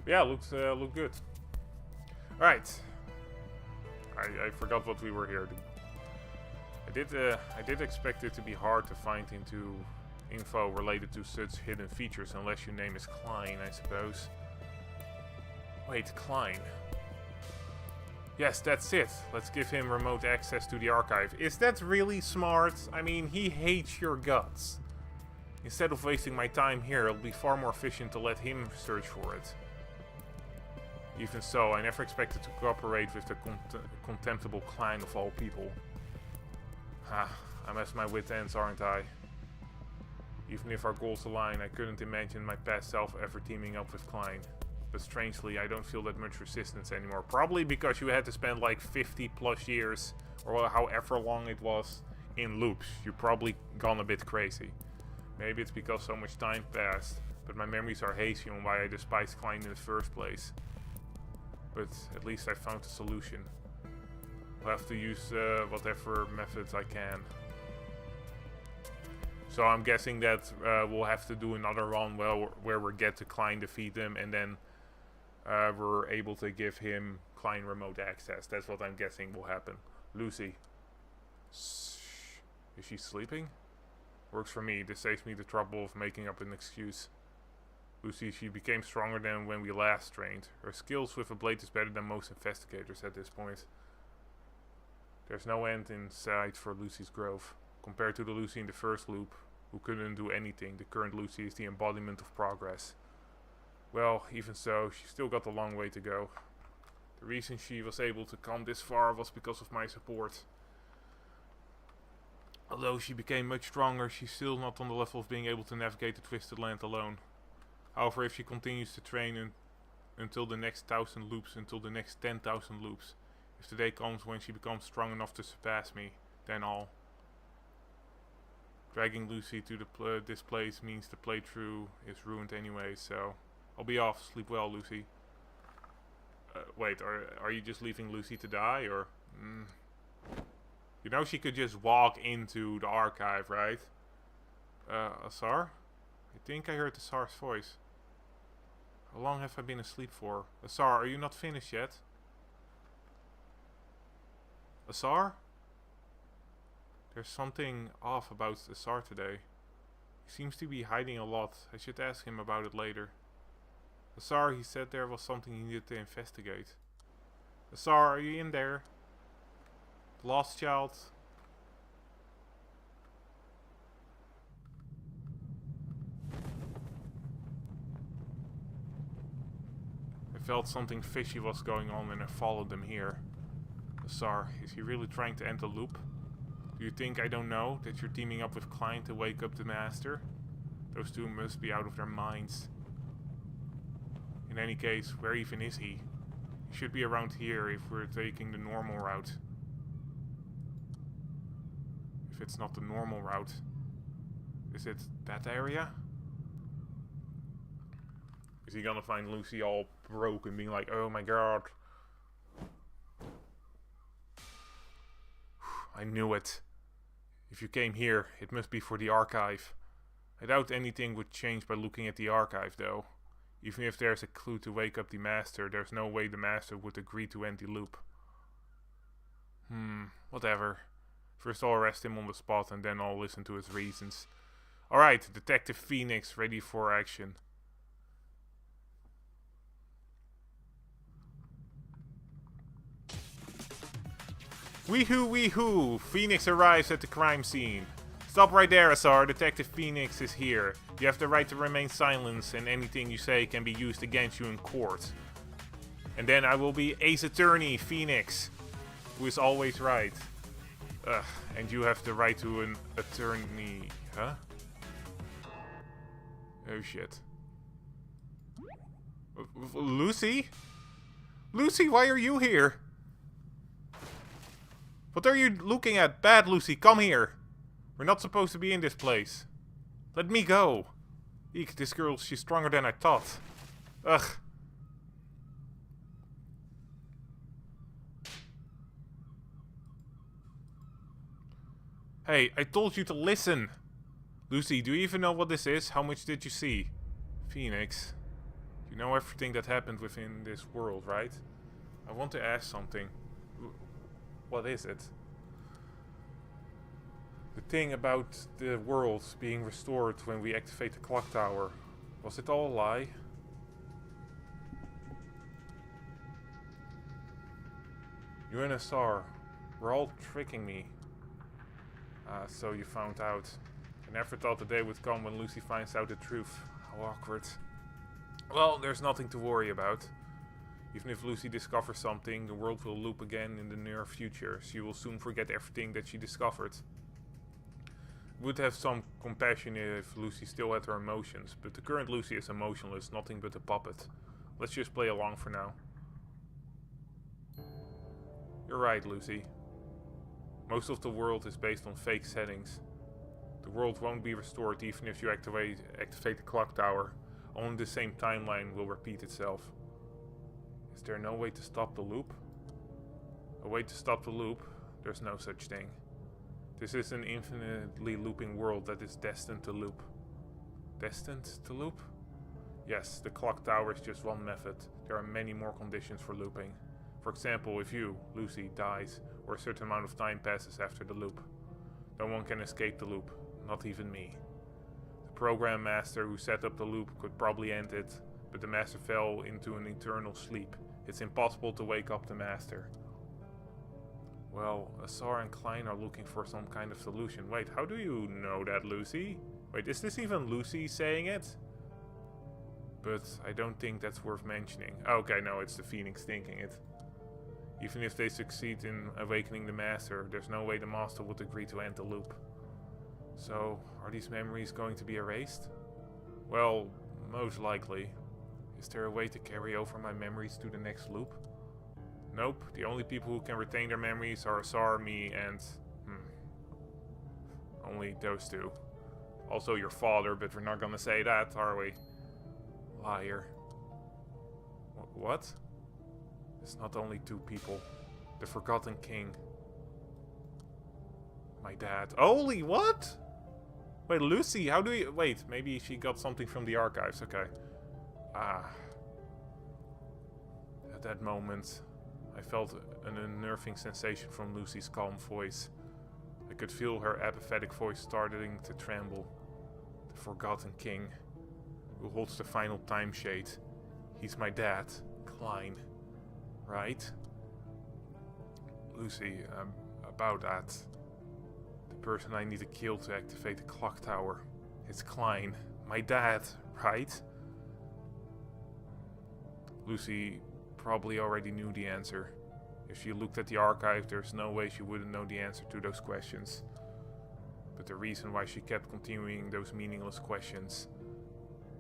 Speaker 1: Yeah, looked good. Alright. I forgot what we were here doing. I did expect it to be hard to find into info related to such hidden features, unless your name is Klein, I suppose. Wait, Klein. Yes, that's it. Let's give him remote access to the archive. Is that really smart? I mean, he hates your guts. Instead of wasting my time here, it'll be far more efficient to let him search for it. Even so, I never expected to cooperate with the contemptible Klein of all people. I'm at my wit's ends, aren't I? Even if our goals align, I couldn't imagine my past self ever teaming up with Klein. But strangely, I don't feel that much resistance anymore. Probably because you had to spend like 50 plus years, or however long it was, in loops. You're probably gone a bit crazy. Maybe it's because so much time passed, but my memories are hazy on why I despised Klein in the first place. But at least I found a solution. I'll have to use whatever methods I can. So I'm guessing that we'll have to do another run where we get to Klein, defeat them, and then we're able to give him Klein remote access. That's what I'm guessing will happen. Lucy. Shh. Is she sleeping? Works for me. This saves me the trouble of making up an excuse. Lucy, she became stronger than when we last trained. Her skills with a blade is better than most investigators at this point. There's no end in sight for Lucy's growth. Compared to the Lucy in the first loop, who couldn't do anything, the current Lucy is the embodiment of progress. Well, even so, she still got a long way to go. The reason she was able to come this far was because of my support. Although she became much stronger, she's still not on the level of being able to navigate the Twisted Land alone. However, if she continues to train until the next 1,000 loops, until the next 10,000 loops, if the day comes when she becomes strong enough to surpass me, then all. Dragging Lucy to this place means the playthrough is ruined anyway, so I'll be off. Sleep well, Lucy. Wait, are you just leaving Lucy to die, or? You know she could just walk into the archive, right? Asar? I think I heard Asar's voice. How long have I been asleep for? Asar, are you not finished yet? Asar? There's something off about Asar today. He seems to be hiding a lot. I should ask him about it later. Asar, he said there was something he needed to investigate. Asar, are you in there? The lost child? I felt something fishy was going on and I followed him here. Asar, is he really trying to end the loop? Do you think I don't know that you're teaming up with Klein to wake up the Master? Those two must be out of their minds. In any case, where even is he? He should be around here if we're taking the normal route. If it's not the normal route, is it that area? Is he gonna find Lucy all broken, being like, oh my god. I knew it. If you came here, it must be for the archive. I doubt anything would change by looking at the archive, though. Even if there's a clue to wake up the Master, there's no way the Master would agree to end the loop. Whatever. First I'll arrest him on the spot and then I'll listen to his reasons. Alright, Detective Phoenix, ready for action. Weehoo weehoo! Phoenix arrives at the crime scene. Stop right there, Asar. Detective Phoenix is here. You have the right to remain silent, and anything you say can be used against you in court. And then I will be Ace Attorney Phoenix, who is always right. And you have the right to an attorney, huh? Oh shit. Lucy? Lucy, why are you here? What are you looking at? Bad Lucy, come here. We're not supposed to be in this place. Let me go. Eek, this girl, she's stronger than I thought. Ugh. Hey, I told you to listen! Lucy, do you even know what this is? How much did you see? Phoenix, you know everything that happened within this world, right? I want to ask something. What is it? The thing about the world being restored when we activate the clock tower. Was it all a lie? You and Asar were all tricking me. So you found out. I never thought the day would come when Lucy finds out the truth. How awkward. Well, there's nothing to worry about. Even if Lucy discovers something, the world will loop again in the near future. She will soon forget everything that she discovered. Would have some compassion if Lucy still had her emotions, but the current Lucy is emotionless, nothing but a puppet. Let's just play along for now. You're right, Lucy. Most of the world is based on fake settings. The world won't be restored even if you activate the clock tower. Only the same timeline will repeat itself. Is there no way to stop the loop? A way to stop the loop? There's no such thing. This is an infinitely looping world that is destined to loop. Destined to loop? Yes, the clock tower is just one method. There are many more conditions for looping. For example, if you, Lucy, dies, or a certain amount of time passes after the loop. No one can escape the loop, not even me. The program master who set up the loop could probably end it, but the master fell into an eternal sleep. It's impossible to wake up the master. Well, Asar and Klein are looking for some kind of solution. Wait, how do you know that, Lucy? Wait, is this even Lucy saying it? But I don't think that's worth mentioning. Okay, no, it's the Phoenix thinking it. Even if they succeed in awakening the master, there's no way the master would agree to end the loop. So, are these memories going to be erased? Well, most likely. Is there a way to carry over my memories to the next loop? Nope, the only people who can retain their memories are Asar, me, and... only those two. Also your father, but we're not gonna say that, are we? Liar. What? It's not only two people. The Forgotten King. My dad. Holy what? Wait, Lucy, how do you... Wait, maybe she got something from the archives, okay. At that moment, I felt an unnerving sensation from Lucy's calm voice. I could feel her apathetic voice starting to tremble. The Forgotten King, who holds the final time shade. He's my dad, Klein. Right? Lucy, about that. The person I need to kill to activate the clock tower. It's Klein, my dad, right? Lucy probably already knew the answer. If she looked at the archive, there's no way she wouldn't know the answer to those questions. But the reason why she kept continuing those meaningless questions,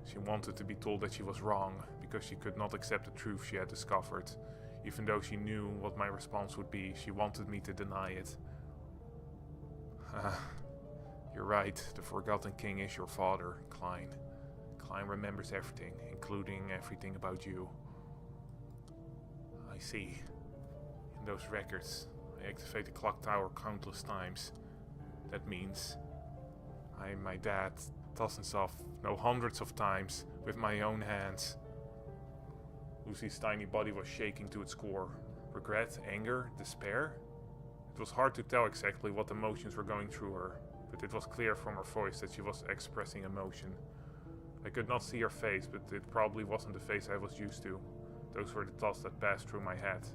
Speaker 1: she wanted to be told that she was wrong, because she could not accept the truth she had discovered. Even though she knew what my response would be, she wanted me to deny it. You're right, the Forgotten King is your father, Klein. Klein remembers everything, including everything about you. I see. In those records, I activate the clock tower countless times. That means my dad dozens of, no hundreds of times, with my own hands. Lucy's tiny body was shaking to its core. Regret, anger, despair? It was hard to tell exactly what emotions were going through her, but it was clear from her voice that she was expressing emotion. I could not see her face, but it probably wasn't the face I was used to. Those were the thoughts that passed through my head.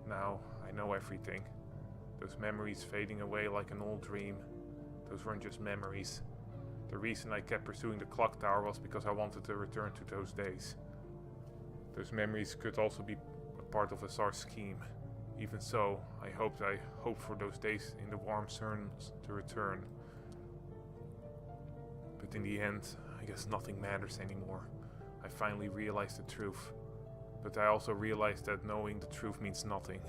Speaker 1: Now, I know everything. Those memories fading away like an old dream. Those weren't just memories. The reason I kept pursuing the clock tower was because I wanted to return to those days. Those memories could also be a part of Asar's scheme. Even so, I hoped for those days in the warm sun to return. But in the end, I guess nothing matters anymore. I finally realized the truth. But I also realized that knowing the truth means nothing.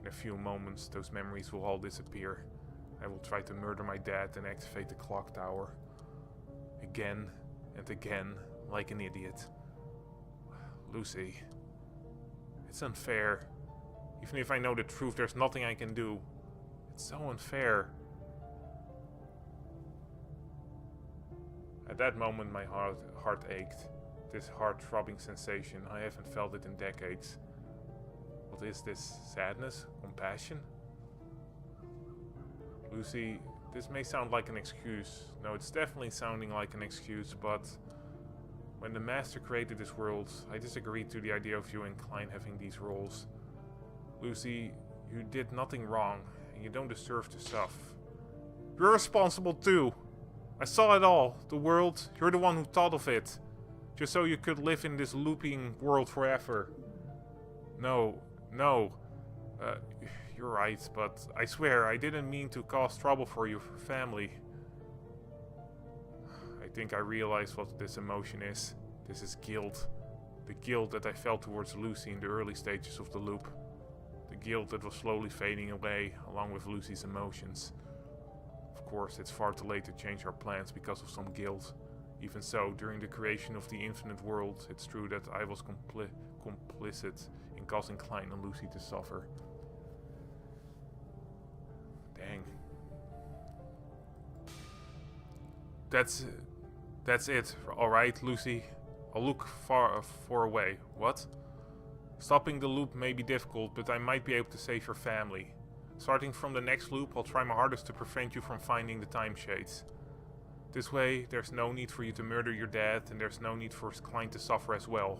Speaker 1: In a few moments, those memories will all disappear. I will try to murder my dad and activate the clock tower. Again And again, like an idiot. Lucy. It's unfair. Even if I know the truth, there's nothing I can do. It's so unfair. At that moment, my heart ached. This heart-throbbing sensation, I haven't felt it in decades. What is this? Sadness? Compassion? Lucy, this may sound like an excuse. No, it's definitely sounding like an excuse, but when the Master created this world, I disagreed to the idea of you and Klein having these roles. Lucy, you did nothing wrong, and you don't deserve to suffer. You're responsible too. I saw it all. The world, you're the one who thought of it. Just so you could live in this looping world forever. No. You're right, but I swear I didn't mean to cause trouble for your family. I think I realize what this emotion is. This is guilt. The guilt that I felt towards Lucy in the early stages of the loop. The guilt that was slowly fading away along with Lucy's emotions. Of course, it's far too late to change our plans because of some guilt. Even so, during the creation of the infinite world, it's true that I was complicit in causing Klein and Lucy to suffer. Dang. That's it. Alright, Lucy. I'll look far away. What? Stopping the loop may be difficult, but I might be able to save your family. Starting from the next loop, I'll try my hardest to prevent you from finding the time shades. This way, there's no need for you to murder your dad, and there's no need for Klein to suffer as well.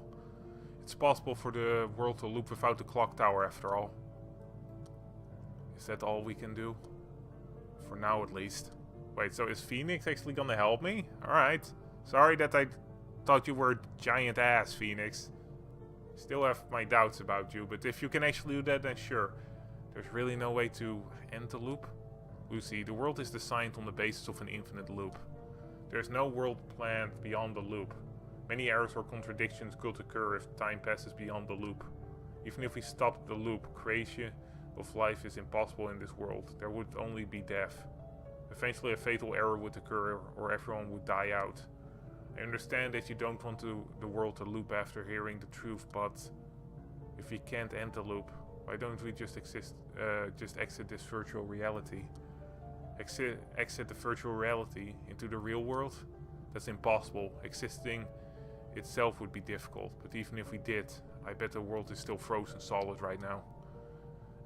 Speaker 1: It's possible for the world to loop without the clock tower after all. Is that all we can do? For now at least. Wait, so is Phoenix actually gonna help me? Alright. Sorry that I thought you were a giant ass, Phoenix. Still have my doubts about you, but if you can actually do that, then sure. There's really no way to end the loop? Lucy, the world is designed on the basis of an infinite loop. There's no world planned beyond the loop. Many errors or contradictions could occur if time passes beyond the loop. Even if we stopped the loop, creation of life is impossible in this world. There would only be death. Eventually a fatal error would occur or everyone would die out. I understand that you don't want the world to loop after hearing the truth, but if we can't end the loop, why don't we just exit this virtual reality? Exit the virtual reality into the real world? That's impossible. Existing itself would be difficult, but even if we did, I bet the world is still frozen solid right now.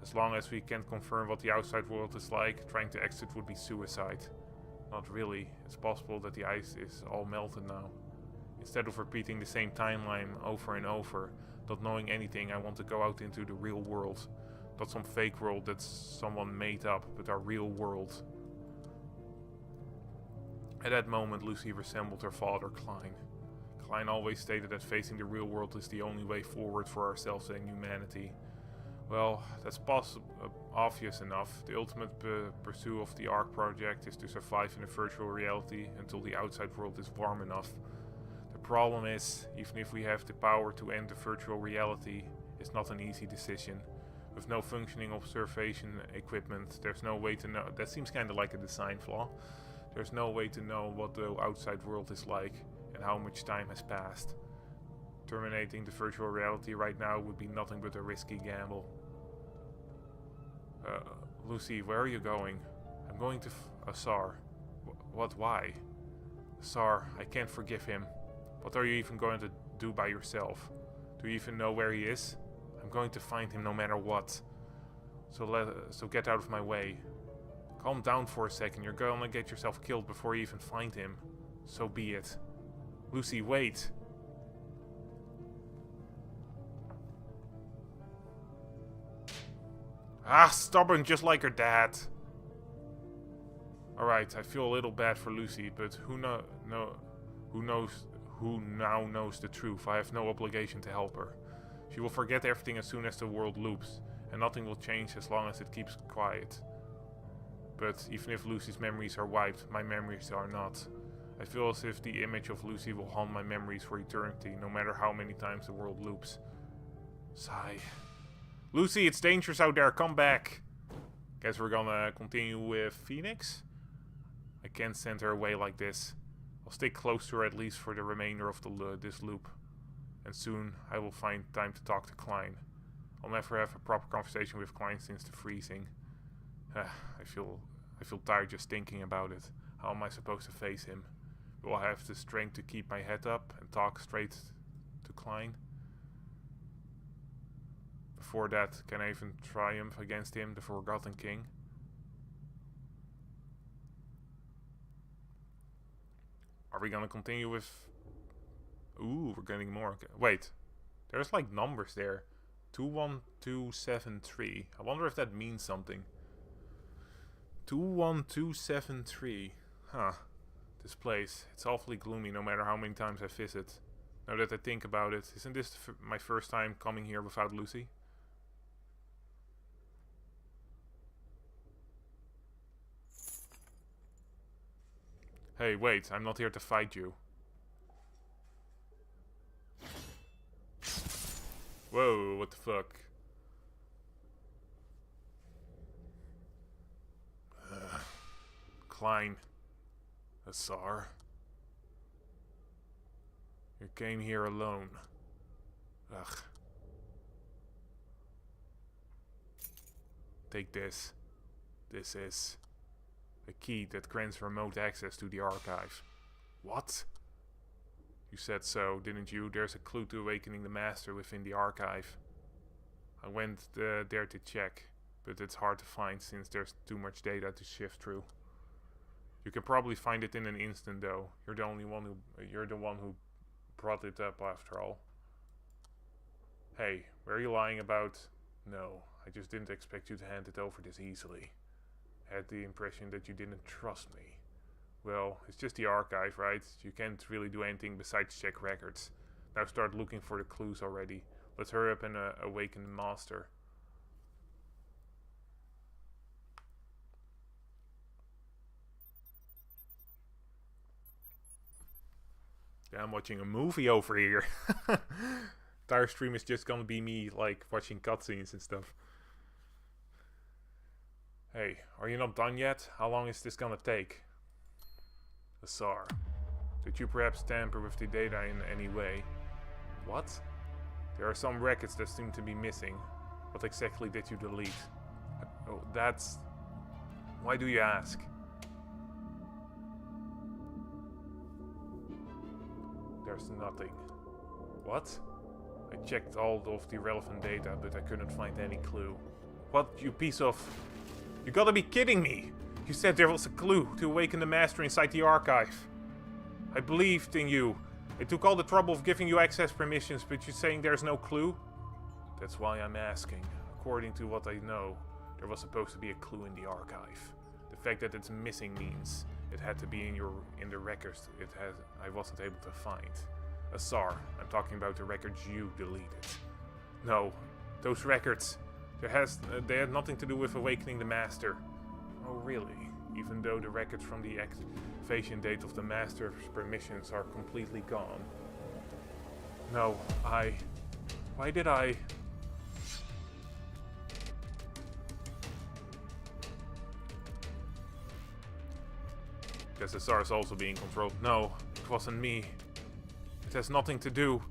Speaker 1: As long as we can't confirm what the outside world is like, trying to exit would be suicide. Not really. It's possible that the ice is all melted now. Instead of repeating the same timeline over and over, not knowing anything, I want to go out into the real world. Not some fake world that someone made up, but our real world. At that moment, Lucy resembled her father, Klein. Klein always stated that facing the real world is the only way forward for ourselves and humanity. Well, that's obvious enough. The ultimate pursuit of the Ark project is to survive in a virtual reality until the outside world is warm enough. The problem is, even if we have the power to end the virtual reality, it's not an easy decision. With no functioning observation equipment, there's no way to know. That seems kind of like a design flaw. There's no way to know what the outside world is like and how much time has passed. Terminating the virtual reality right now would be nothing but a risky gamble. Lucy, where are you going? I'm going to Asar. What? Why? Asar, I can't forgive him. What are you even going to do by yourself? Do you even know where he is? I'm going to find him no matter what. So get out of my way. Calm down for a second. You're gonna get yourself killed before you even find him. So be it. Lucy, wait. Ah, stubborn just like her dad. Alright, I feel a little bad for Lucy, but who now knows the truth? I have no obligation to help her. She will forget everything as soon as the world loops, and nothing will change as long as it keeps quiet. But even if Lucy's memories are wiped, my memories are not. I feel as if the image of Lucy will haunt my memories for eternity, no matter how many times the world loops. Sigh. Lucy, it's dangerous out there, come back! Guess we're gonna continue with Phoenix? I can't send her away like this. I'll stay close to her at least for the remainder of this loop. And soon I will find time to talk to Klein. I'll never have a proper conversation with Klein since the freezing. I feel tired just thinking about it. How am I supposed to face him? Will I have the strength to keep my head up and talk straight to Klein? Before that, can I even triumph against him, the Forgotten King? Are we gonna continue with... Ooh, we're getting more. Okay. Wait, there's like numbers there. 21273. I wonder if that means something. 21273. Huh. This place. It's awfully gloomy no matter how many times I visit. Now that I think about it, isn't this my first time coming here without Lucy? Hey, wait, I'm not here to fight you. Whoa, what the fuck? Klein. Asar. You came here alone. Ugh. Take this. This is a key that grants remote access to the archive. What? You said so, didn't you? There's a clue to awakening the master within the archive. I went there to check, but it's hard to find since there's too much data to sift through. You can probably find it in an instant, though. You're the one who brought it up after all. Hey, were you lying about? No, I just didn't expect you to hand it over this easily. I had the impression that you didn't trust me. Well, it's just the archive, right? You can't really do anything besides check records. Now start looking for the clues already. Let's hurry up and awaken the master. Yeah, I'm watching a movie over here. Entire stream is just gonna be me, like, watching cutscenes and stuff. Hey, are you not done yet? How long is this gonna take? Asar, did you perhaps tamper with the data in any way? What? There are some records that seem to be missing. What exactly did you delete? Oh, that's... Why do you ask? There's nothing. What? I checked all of the relevant data, but I couldn't find any clue. What, you piece of... You gotta be kidding me! You said there was a clue to awaken the master inside the archive. I believed in you. I took all the trouble of giving you access permissions, but you're saying there's no clue? That's why I'm asking. According to what I know, there was supposed to be a clue in the archive. The fact that it's missing means it had to be in the records I wasn't able to find. Asar, I'm talking about the records you deleted. No, those records, they had nothing to do with awakening the master. Oh really? Even though the records from the activation date of the master's permissions are completely gone. No, why did I... Guess Asar is also being controlled. No, it wasn't me. It has nothing to do.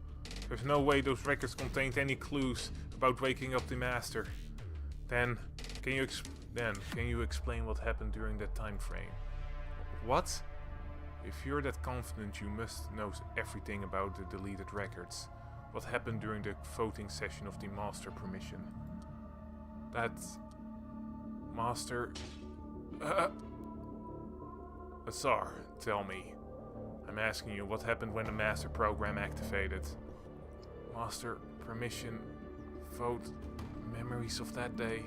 Speaker 1: There's no way those records contained any clues about waking up the master. Then, can you explain what happened during that time frame? What? If you're that confident, you must know everything about the deleted records. What happened during the voting session of the master permission? That... Master... Asar, tell me. I'm asking you, what happened when the master program activated? Master permission... Vote... Memories of that day...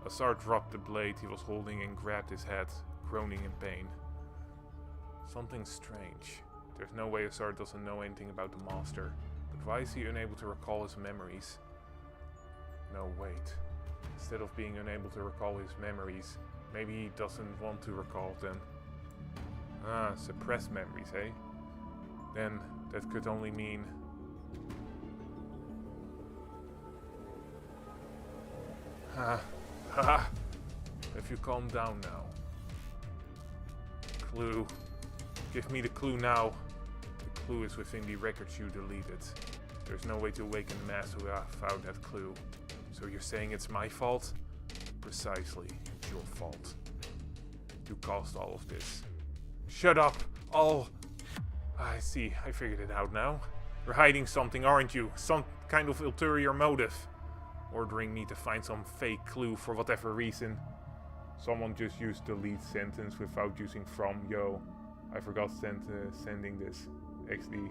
Speaker 1: Asar dropped the blade he was holding and grabbed his head, groaning in pain. Something strange. There's no way Asar doesn't know anything about the master. But why is he unable to recall his memories? No, wait. Instead of being unable to recall his memories, maybe he doesn't want to recall them. Ah, suppressed memories, eh? Then that could only mean... If you calm down now. Clue. Give me the clue now. The clue is within the records you deleted. There's no way to awaken the master without that clue. So you're saying it's my fault? Precisely, it's your fault. You caused all of this. Shut up! I see, I figured it out now. You're hiding something, aren't you? Some kind of ulterior motive. Ordering me to find some fake clue for whatever reason. Someone just used the lead sentence without using from. Yo, I forgot sending this. XD.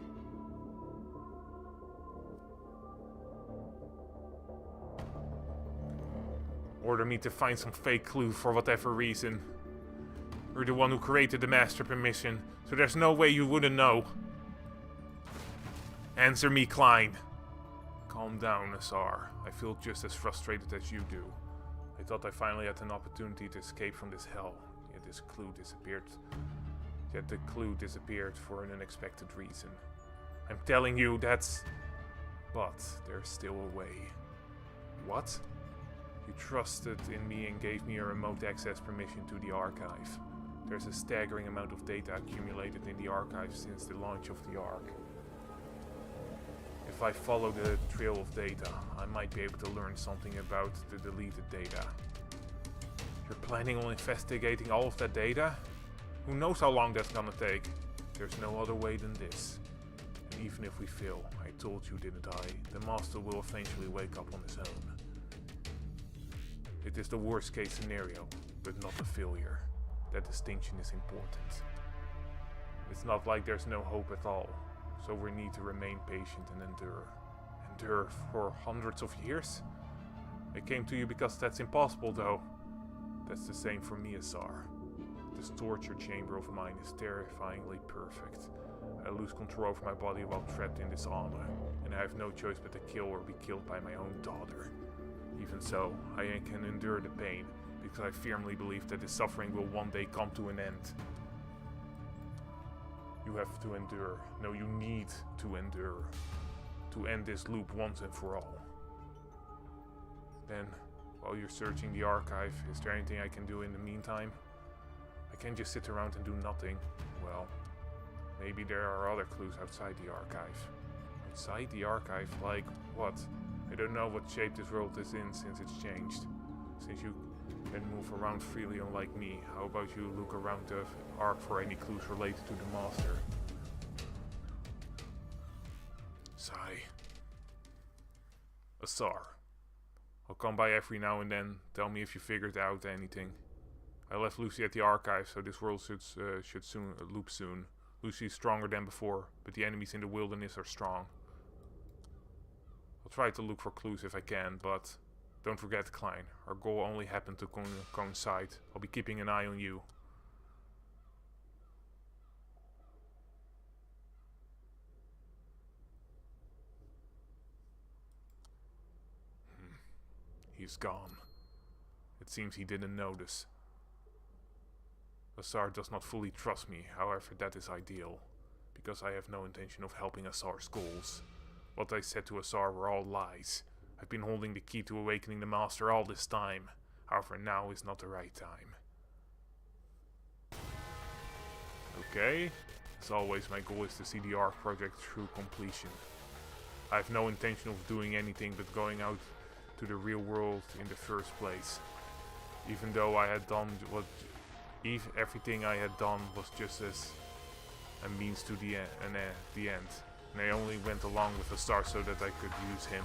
Speaker 1: Order me to find some fake clue for whatever reason. You're the one who created the master permission, so there's no way you wouldn't know. Answer me, Klein. Calm down, Azar. I feel just as frustrated as you do. I thought I finally had an opportunity to escape from this hell, yet the clue disappeared for an unexpected reason. I'm telling you, that's... But there's still a way. What? You trusted in me and gave me a remote access permission to the archive. There's a staggering amount of data accumulated in the archive since the launch of the Ark. If I follow the trail of data, I might be able to learn something about the deleted data. You're planning on investigating all of that data? Who knows how long that's gonna take? There's no other way than this. And even if we fail, I told you, didn't I? The Master will eventually wake up on his own. It is the worst case scenario, but not a failure. That distinction is important. It's not like there's no hope at all, so we need to remain patient and endure. Endure for hundreds of years? I came to you because that's impossible, though. That's the same for me, Azar. This torture chamber of mine is terrifyingly perfect. I lose control over my body while trapped in this armor, and I have no choice but to kill or be killed by my own daughter. Even so, I can endure the pain, because I firmly believe that the suffering will one day come to an end. You have to endure. No, you need to endure. To end this loop once and for all. Then, while you're searching the archive, is there anything I can do in the meantime? I can't just sit around and do nothing. Well, maybe there are other clues outside the archive. Outside the archive? Like what? I don't know what shape this world is in since it's changed. Since you can move around freely unlike me, how about you look around the Ark for any clues related to the Master? Sigh. Azar. I'll come by every now and then, tell me if you figured out anything. I left Lucy at the archive, so this world should soon loop soon. Lucy is stronger than before, but the enemies in the wilderness are strong. I'll try to look for clues if I can, but don't forget, Klein, our goal only happened to coincide. I'll be keeping an eye on you. He's gone. It seems he didn't notice. Azar does not fully trust me, however that is ideal, because I have no intention of helping Azar's goals. What I said to Azar were all lies. I've been holding the key to awakening the Master all this time. However, now is not the right time. Okay. As always, my goal is to see the Ark project through completion. I have no intention of doing anything but going out to the real world in the first place. Even though I had done everything I had done was just as a means to the end. And I only went along with Azar so that I could use him.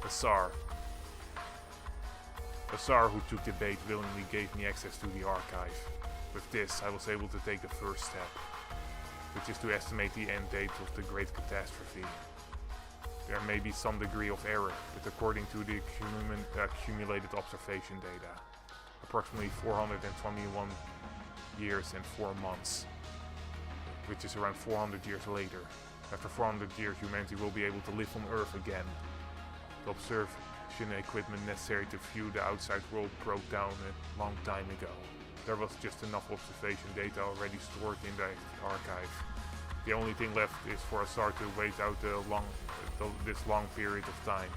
Speaker 1: Azar, who took the bait, willingly gave me access to the archive. With this, I was able to take the first step, which is to estimate the end date of the Great Catastrophe. There may be some degree of error, but according to the accumulated observation data, approximately 421 years and 4 months, which is around 400 years later. After 400 years, humanity will be able to live on Earth again. The observation equipment necessary to view the outside world broke down a long time ago. There was just enough observation data already stored in the archive. The only thing left is for Azar to wait out this long period of time.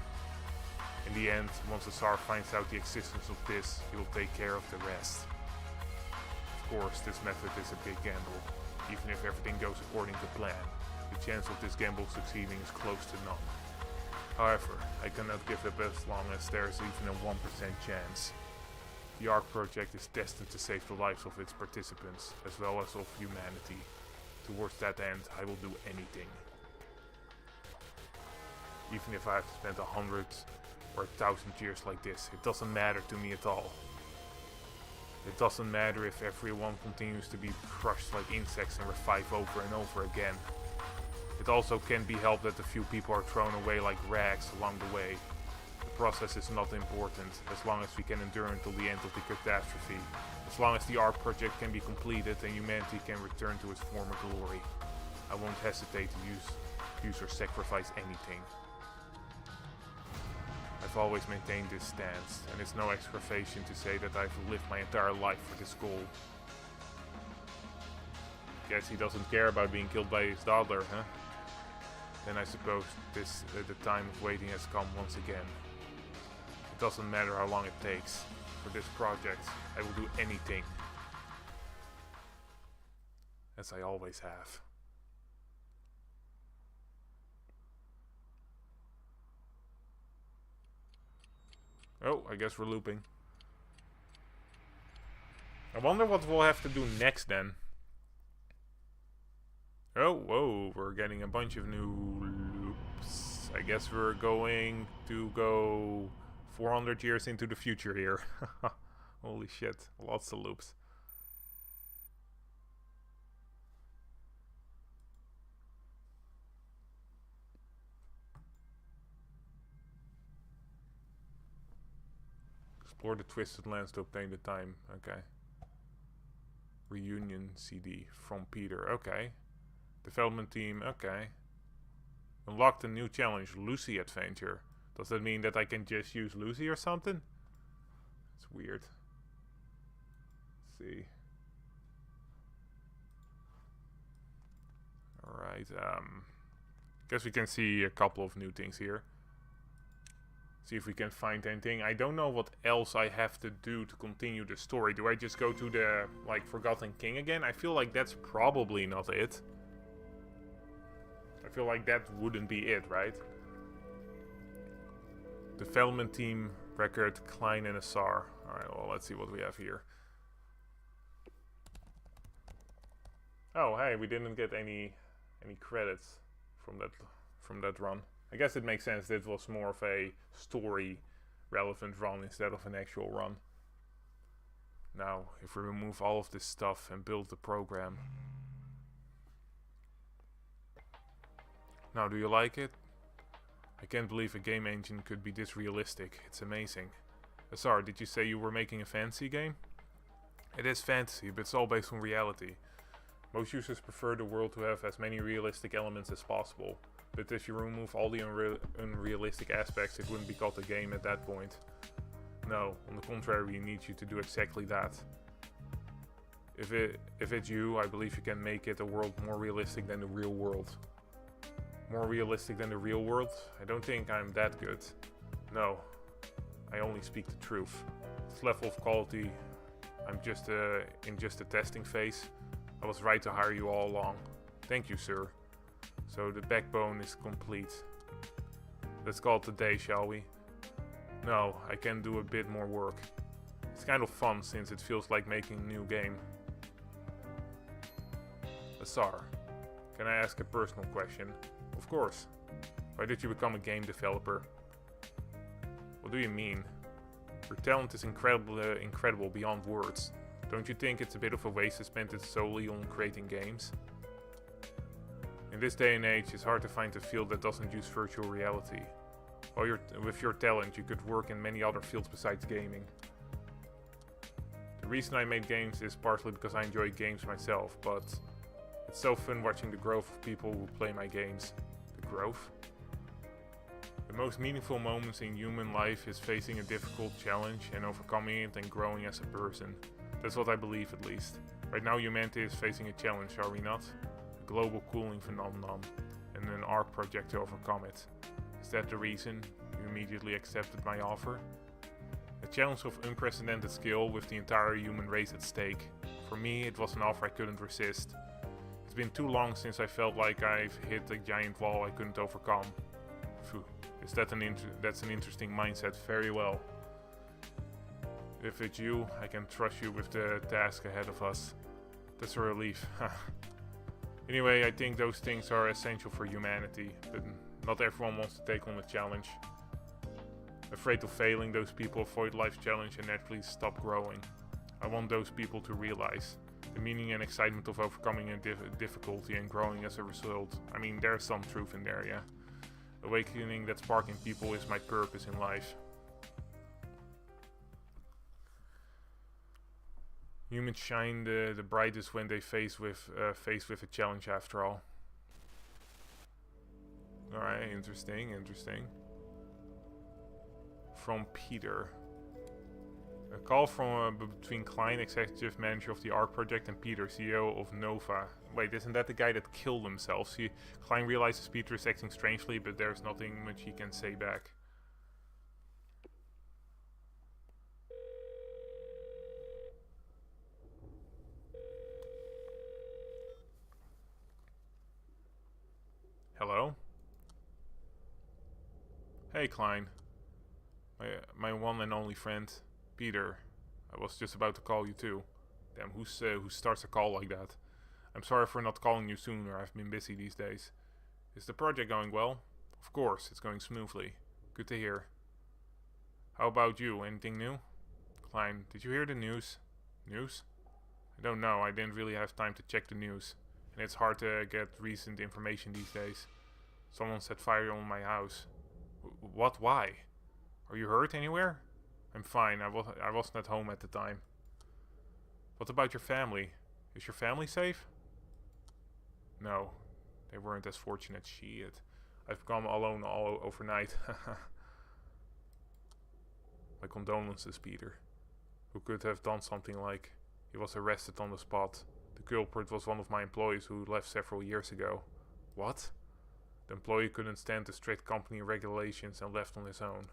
Speaker 1: In the end, once the Tsar finds out the existence of this, he will take care of the rest. Of course, this method is a big gamble. Even if everything goes according to plan, the chance of this gamble succeeding is close to none. However, I cannot give up as long as there is even a 1% chance. The Ark project is destined to save the lives of its participants, as well as of humanity. Towards that end, I will do anything. Even if I have to spend 100 or 1,000 years like this, it doesn't matter to me at all. It doesn't matter if everyone continues to be crushed like insects and revive over and over again. It also can't be helped that a few people are thrown away like rags along the way. The process is not important, as long as we can endure until the end of the catastrophe. As long as the Ark project can be completed and humanity can return to its former glory. I won't hesitate to use or sacrifice anything. I've always maintained this stance, and it's no aggravation to say that I've lived my entire life for this goal. Guess he doesn't care about being killed by his daughter, huh? Then I suppose the time of waiting has come once again. It doesn't matter how long it takes. For this project, I will do anything. As I always have. Oh, I guess we're looping. I wonder what we'll have to do next then. Oh, whoa, we're getting a bunch of new loops. I guess we're going to go 400 years into the future here. Holy shit, lots of loops. Explore the twisted lands to obtain the time. Okay. Reunion CD from Peter. Okay. Development team. Okay. Unlocked a new challenge. Lucy adventure. Does that mean that I can just use Lucy or something? It's weird. Let's see. Alright. Guess we can see a couple of new things here. See if we can find anything. I don't know what else I have to do to continue the story. Do I just go to the, like, Forgotten King again? I feel like that's probably not it. I feel like that wouldn't be it, right? Development team, record, Klein and Assar. Alright, well, let's see what we have here. Oh, hey, we didn't get any credits from that run. I guess it makes sense. This was more of a story relevant run instead of an actual run. Now, if we remove all of this stuff and build the program. Now, do you like it? I can't believe a game engine could be this realistic. It's amazing. Azar, did you say you were making a fantasy game? It is fantasy, but it's all based on reality. Most users prefer the world to have as many realistic elements as possible. But if you remove all the unrealistic aspects, it wouldn't be called a game at that point. No, on the contrary, we need you to do exactly that. If it's you, I believe you can make it a world more realistic than the real world. More realistic than the real world? I don't think I'm that good. No, I only speak the truth. This level of quality, I'm just in just a testing phase. I was right to hire you all along. Thank you, sir. So the backbone is complete. Let's call it a day, shall we? No, I can do a bit more work. It's kind of fun since it feels like making a new game. Azar, can I ask a personal question? Of course. Why did you become a game developer? What do you mean? Your talent is incredible beyond words. Don't you think it's a bit of a waste to spend it solely on creating games? In this day and age, it's hard to find a field that doesn't use virtual reality. With your talent, you could work in many other fields besides gaming. The reason I made games is partly because I enjoy games myself, but it's so fun watching the growth of people who play my games. The growth? The most meaningful moments in human life is facing a difficult challenge and overcoming it and growing as a person. That's what I believe, at least. Right now humanity is facing a challenge, are we not? A global cooling phenomenon, and an Ark project to overcome it. Is that the reason? You immediately accepted my offer. A challenge of unprecedented skill with the entire human race at stake. For me, it was an offer I couldn't resist. It's been too long since I felt like I've hit a giant wall I couldn't overcome. Phew. That's an interesting mindset. Very well. If it's you, I can trust you with the task ahead of us. That's a relief. Anyway, I think those things are essential for humanity, but not everyone wants to take on a challenge. Afraid of failing, those people avoid life's challenge and naturally stop growing. I want those people to realize the meaning and excitement of overcoming a difficulty and growing as a result. I mean, there's some truth in there, yeah. Awakening that spark in people is my purpose in life. Humans shine the brightest when they faced with a challenge, after all. Alright, interesting. From Peter. A call from between Klein, executive manager of the Ark project, and Peter, CEO of Nova. Wait, isn't that the guy that killed himself? See, Klein realizes Peter is acting strangely, but there's nothing much he can say back. Hello? Hey, Klein. My one and only friend, Peter. I was just about to call you too. Damn, who starts a call like that? I'm sorry for not calling you sooner. I've been busy these days. Is the project going well? Of course, it's going smoothly. Good to hear. How about you? Anything new? Klein, did you hear the news? News? I don't know. I didn't really have time to check the news. And it's hard to get recent information these days. Someone set fire on my house. What? Why? Are you hurt anywhere? I'm fine. I wasn't at home at the time. What about your family? Is your family safe? No. They weren't as fortunate. Shit. I've become alone all overnight. My condolences, Peter. Who could have done something like... He was arrested on the spot. The culprit was one of my employees who left several years ago. What? The employee couldn't stand the strict company regulations and left on his own.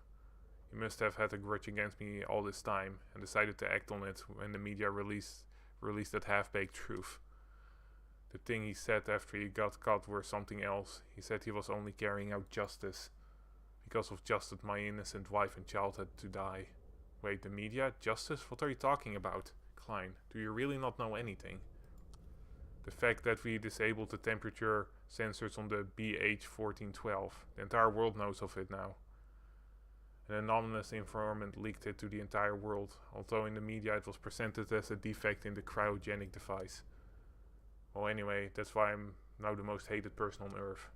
Speaker 1: He must have had a grudge against me all this time and decided to act on it when the media released that half-baked truth. The thing he said after he got caught were something else. He said he was only carrying out justice. Because of justice, my innocent wife and child had to die. Wait, the media? Justice? What are you talking about? Klein, do you really not know anything? The fact that we disabled the temperature sensors on the BH1412. The entire world knows of it now. An anonymous informant leaked it to the entire world, although in the media it was presented as a defect in the cryogenic device. Well, anyway, that's why I'm now the most hated person on Earth.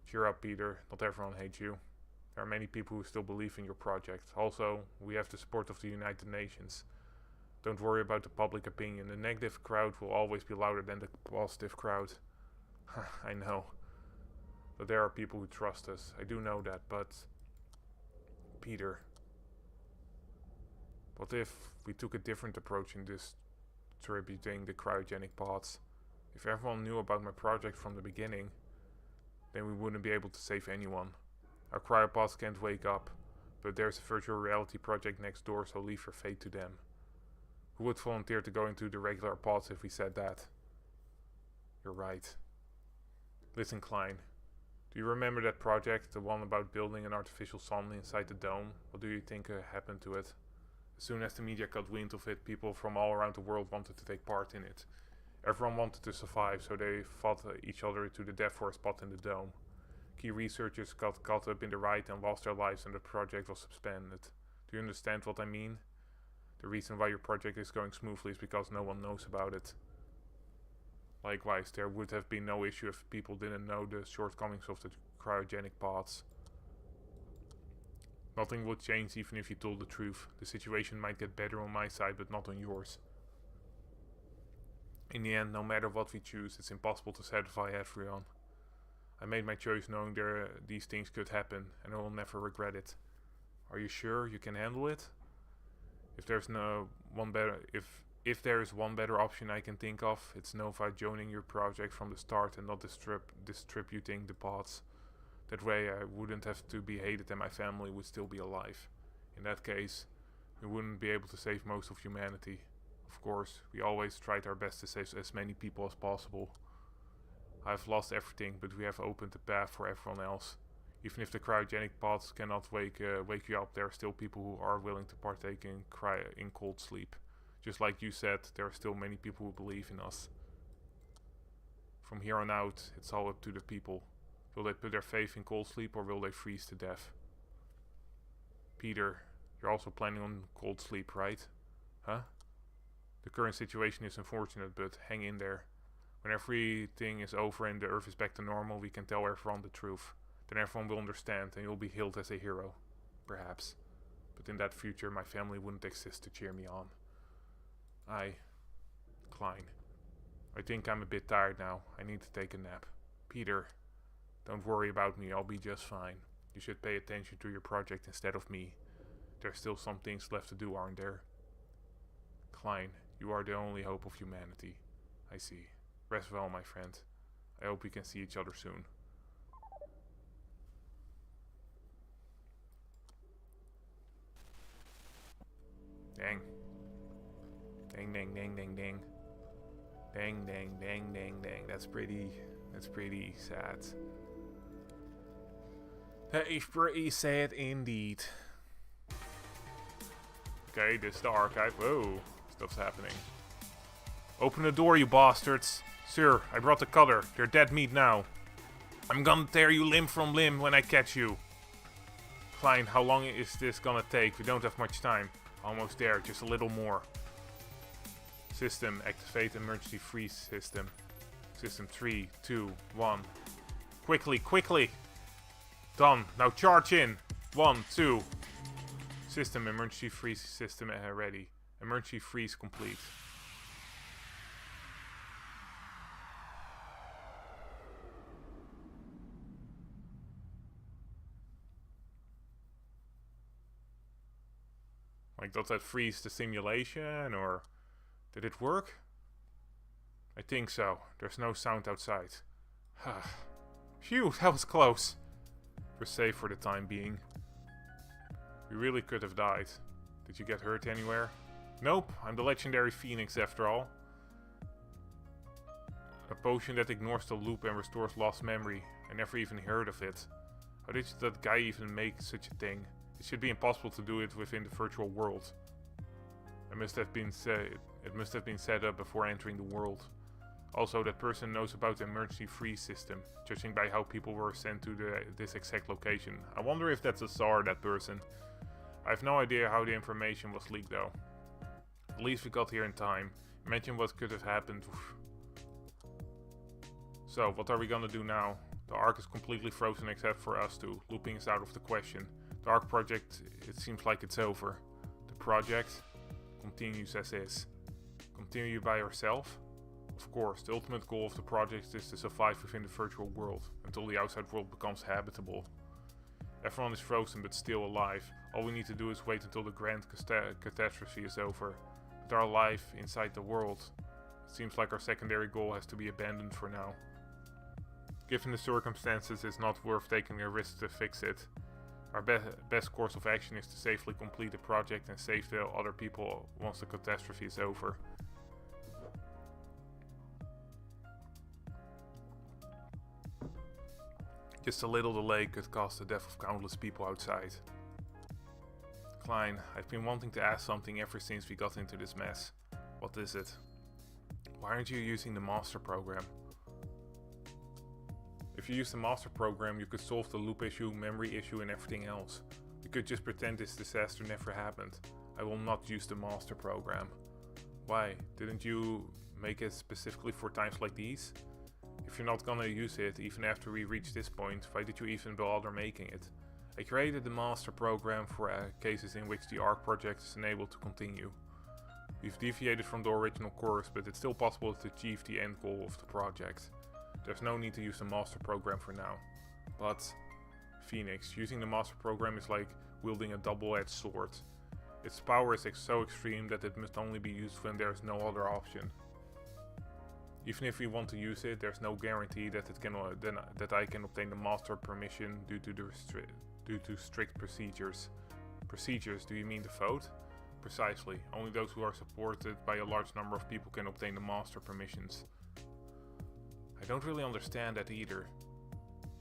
Speaker 1: Cheer up, Peter. Not everyone hates you. There are many people who still believe in your project. Also, we have the support of the United Nations. Don't worry about the public opinion. The negative crowd will always be louder than the positive crowd. I know. But there are people who trust us. I do know that, but... Peter. What if we took a different approach in distributing the cryogenic pods? If everyone knew about my project from the beginning, then we wouldn't be able to save anyone. Our cryopods can't wake up, but there's a virtual reality project next door, so leave your fate to them. Who would volunteer to go into the regular pods if we said that? You're right. Listen, Klein. Do you remember that project, the one about building an artificial sun inside the dome? What do you think happened to it? As soon as the media got wind of it, people from all around the world wanted to take part in it. Everyone wanted to survive, so they fought each other to the death for a spot in the dome. Key researchers got caught up in the riot and lost their lives, and the project was suspended. Do you understand what I mean? The reason why your project is going smoothly is because no one knows about it. Likewise, there would have been no issue if people didn't know the shortcomings of the cryogenic pods. Nothing would change even if you told the truth. The situation might get better on my side, but not on yours. In the end, no matter what we choose, it's impossible to satisfy everyone. I made my choice knowing these things could happen, and I will never regret it. Are you sure you can handle it? If there is one better option I can think of, it's Nova joining your project from the start and not distributing the pods. That way I wouldn't have to be hated and my family would still be alive. In that case, we wouldn't be able to save most of humanity. Of course, we always tried our best to save as many people as possible. I've lost everything, but we have opened the path for everyone else. Even if the cryogenic pods cannot wake you up, there are still people who are willing to partake in cold sleep. Just like you said, there are still many people who believe in us. From here on out, it's all up to the people. Will they put their faith in cold sleep or will they freeze to death? Peter, you're also planning on cold sleep, right? Huh? The current situation is unfortunate, but hang in there. When everything is over and the Earth is back to normal, we can tell everyone the truth. Then everyone will understand and you'll be hailed as a hero. Perhaps. But in that future, my family wouldn't exist to cheer me on. Klein. I think I'm a bit tired now. I need to take a nap. Peter, don't worry about me. I'll be just fine. You should pay attention to your project instead of me. There's still some things left to do, aren't there? Klein, you are the only hope of humanity. I see. Rest well, my friend. I hope we can see each other soon. Dang. Dang, dang, dang, dang, dang. Dang, dang, dang, dang, dang. That's pretty sad. That is pretty sad indeed. Okay, this is the archive. Whoa, stuff's happening. Open the door, you bastards. Sir, I brought the cutter. They're dead meat now. I'm gonna tear you limb from limb when I catch you. Klein, how long is this gonna take? We don't have much time. Almost there, just a little more. System, activate emergency freeze system. System 3, 2, 1. Quickly, quickly! Done. Now charge in. 1, 2. System, emergency freeze system ready. Emergency freeze complete. Like, does that freeze the simulation, or did it work? I think so. There's no sound outside. Phew, that was close. We're safe for the time being. We really could have died. Did you get hurt anywhere? Nope, I'm the legendary Phoenix after all. A potion that ignores the loop and restores lost memory. I never even heard of it. How did that guy even make such a thing? It should be impossible to do it within the virtual world. It must have been set up before entering the world. Also, that person knows about the emergency freeze system, judging by how people were sent to this exact location. I wonder if that's a Tsar, that person. I have no idea how the information was leaked though. At least we got here in time. Imagine what could have happened. So, what are we gonna do now? The Ark is completely frozen except for us two. Looping is out of the question. The Ark project, it seems like it's over. The project continues as is. Continue by yourself? Of course, the ultimate goal of the project is to survive within the virtual world, until the outside world becomes habitable. Everyone is frozen but still alive. All we need to do is wait until the grand catastrophe is over. With our life inside the world, it seems like our secondary goal has to be abandoned for now. Given the circumstances, it's not worth taking a risk to fix it. Our best course of action is to safely complete the project and save the other people once the catastrophe is over. Just a little delay could cause the death of countless people outside. Klein, I've been wanting to ask something ever since we got into this mess. What is it? Why aren't you using the master program? If you use the master program, you could solve the loop issue, memory issue, and everything else. We could just pretend this disaster never happened. I will not use the master program. Why? Didn't you make it specifically for times like these? If you're not gonna use it even after we reach this point, why did you even bother making it? I created the master program for cases in which the Ark project is unable to continue. We've deviated from the original course, but it's still possible to achieve the end goal of the project. There's no need to use the master program for now. But, Phoenix, using the master program is like wielding a double-edged sword. Its power is so extreme that it must only be used when there is no other option. Even if we want to use it, there's no guarantee that it can that I can obtain the master permission due to strict procedures. Procedures? Do you mean the vote? Precisely. Only those who are supported by a large number of people can obtain the master permissions. I don't really understand that either.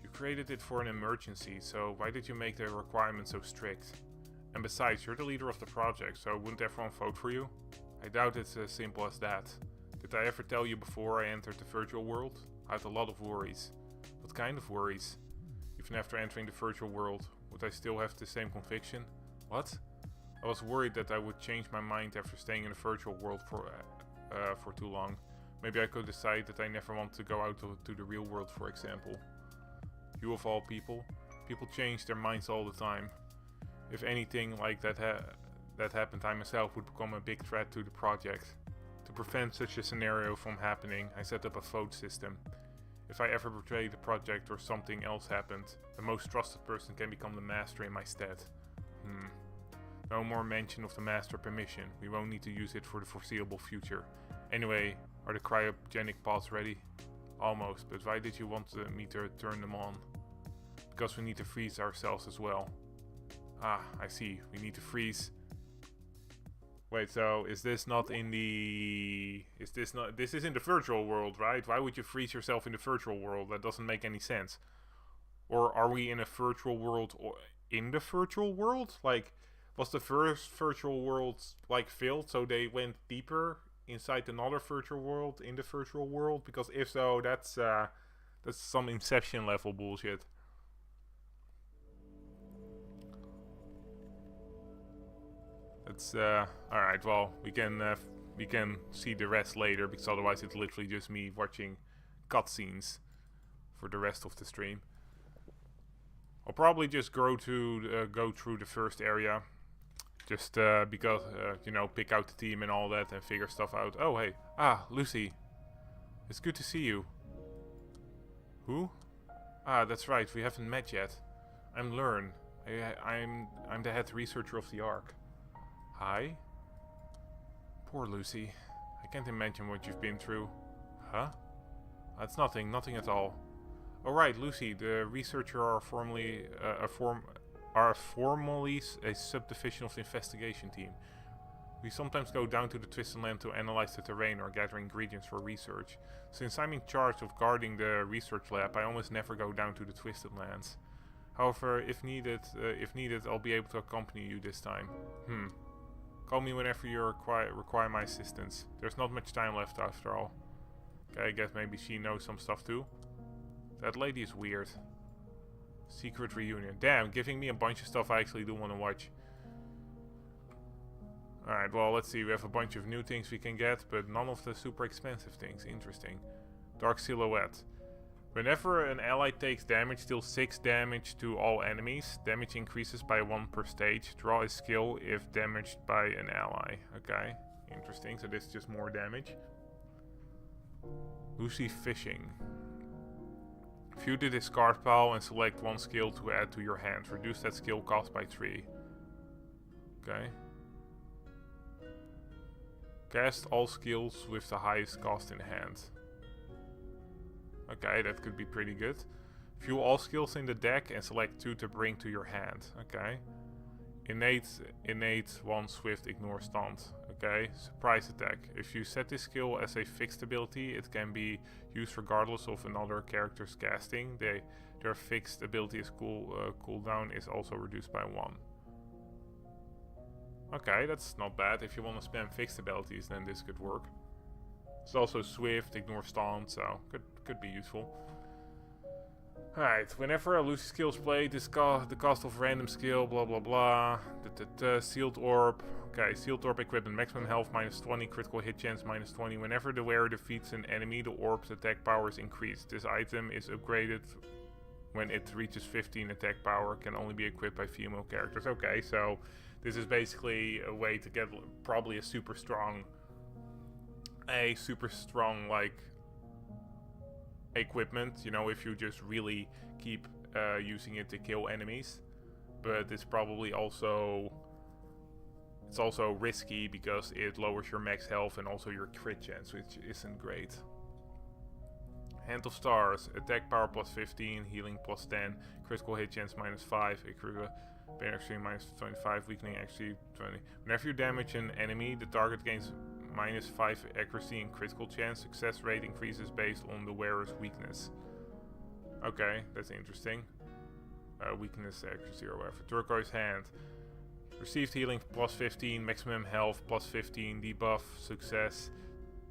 Speaker 1: You created it for an emergency, so why did you make the requirements so strict? And besides, you're the leader of the project, so wouldn't everyone vote for you? I doubt it's as simple as that. Did I ever tell you before I entered the virtual world? I had a lot of worries. What kind of worries? Even after entering the virtual world, would I still have the same conviction? What? I was worried that I would change my mind after staying in the virtual world for too long. Maybe I could decide that I never want to go out to the real world, for example. You of all people. People change their minds all the time. If anything like that happened, I myself would become a big threat to the project. To prevent such a scenario from happening, I set up a vote system. If I ever betray the project or something else happened, the most trusted person can become the master in my stead. No more mention of the master permission. We won't need to use it for the foreseeable future. Anyway, are the cryogenic pods ready? Almost, but why did you want me to turn them on? Because we need to freeze ourselves as well. Ah, I see. We need to freeze. Wait, so is this not in the... This is in the virtual world, right? Why would you freeze yourself in the virtual world? That doesn't make any sense. Or are we in a virtual world or in the virtual world? Like, was the first virtual world like filled, so they went deeper inside another virtual world in the virtual world? Because if so, that's some Inception level bullshit. That's alright. Well, we can see the rest later, because otherwise it's literally just me watching cutscenes for the rest of the stream. I'll probably just go through the first area. Just because, you know, pick out the team and all that and figure stuff out. Oh, hey. Ah, Lucy. It's good to see you. Who? Ah, that's right. We haven't met yet. I'm Learn. I'm the head researcher of the Ark. Hi? Poor Lucy. I can't imagine what you've been through. Huh? That's nothing at all. Alright, Lucy, the researcher are formally a subdivision of the investigation team. We sometimes go down to the Twisted Land to analyze the terrain or gather ingredients for research. Since I'm in charge of guarding the research lab, I almost never go down to the Twisted Lands. However, if needed, I'll be able to accompany you this time. Call me whenever you require my assistance. There's not much time left after all. Okay, I guess maybe she knows some stuff too. That lady is weird. Secret reunion. Damn, giving me a bunch of stuff I actually do want to watch. Alright, well, let's see. We have a bunch of new things we can get, but none of the super expensive things. Interesting. Dark Silhouette. Whenever an ally takes damage, deal 6 damage to all enemies. Damage increases by 1 per stage. Draw a skill if damaged by an ally. Okay, interesting. So this is just more damage. Lucy Fishing. View the discard pile and select 1 skill to add to your hand. Reduce that skill cost by 3. Okay. Cast all skills with the highest cost in hand. Okay, that could be pretty good. View all skills in the deck and select 2 to bring to your hand. Okay. Innate 1 swift ignore stunt. Okay. Surprise attack. If you set this skill as a fixed ability, it can be used regardless of another character's casting. Their fixed ability's cooldown is also reduced by 1. Okay, that's not bad. If you want to spam fixed abilities, then this could work. It's also swift, ignore stunt, so could be useful. Alright, whenever a Lucy skill is played, the cost of random skill, blah blah blah. Sealed Orb. Okay, Sealed Orb equipment, maximum health minus 20, critical hit chance minus 20. Whenever the wearer defeats an enemy, the orb's attack power is increased. This item is upgraded when it reaches 15 attack power, can only be equipped by female characters. Okay, so this is basically a way to get probably a super strong like equipment, you know, if you just really keep using it to kill enemies. But it's probably also risky because it lowers your max health and also your crit chance, which isn't great. Hand of Stars. Attack power plus 15, healing plus 10, critical hit chance minus 5, pain extreme minus 25, weakening actually 20. Whenever you damage an enemy, the target gains minus 5 accuracy and critical chance. Success rate increases based on the wearer's weakness. Okay, that's interesting. Weakness, accuracy, or whatever. Turquoise Hand. Received healing plus 15, maximum health plus 15, debuff, success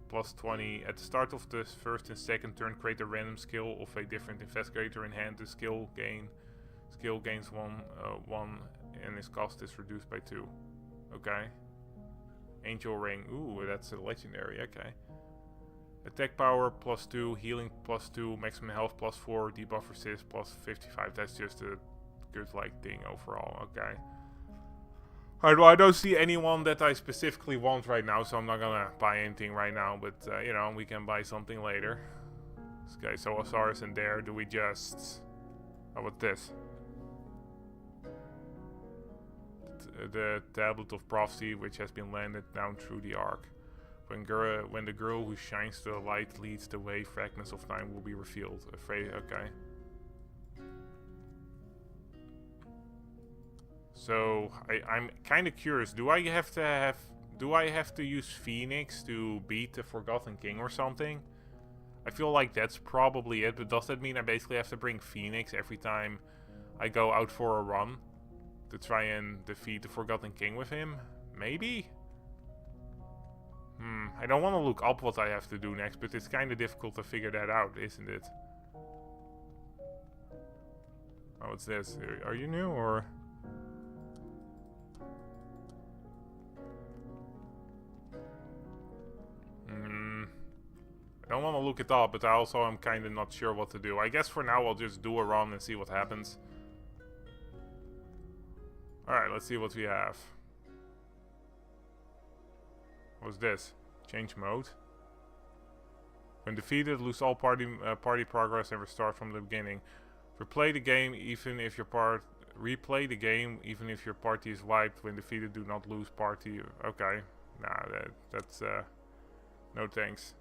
Speaker 1: plus 20. At the start of the first and second turn, create a random skill of a different investigator in hand. The skill gains one and its cost is reduced by 2. Okay. Angel Ring. Ooh, that's a legendary. Okay. Attack power plus 2, healing plus 2, maximum health plus 4, debuff resist plus 55. That's just a good thing overall. Okay. Alright, well, I don't see anyone that I specifically want right now, so I'm not gonna buy anything right now, but, you know, we can buy something later. Okay, so Osiris in there. Do we just... How about this? The Tablet of Prophecy, which has been landed down through the Ark. When the girl who shines the light leads the way, fragments of time will be revealed. Okay. So I'm kind of curious. Do I have to use Phoenix to beat the Forgotten King or something? I feel like that's probably it. But does that mean I basically have to bring Phoenix every time I go out for a run to try and defeat the Forgotten King with him? Maybe. I don't want to look up what I have to do next, but it's kind of difficult to figure that out, isn't it? Oh, what's this? Are you new or? I don't want to look it up, but I also am kind of not sure what to do. I guess for now I'll just do a run and see what happens. Alright, let's see what we have. What's this? Change mode. When defeated, lose all party progress and restart from the beginning. Replay the game even if your party is wiped. When defeated, do not lose party. Okay. Nah, that's no thanks.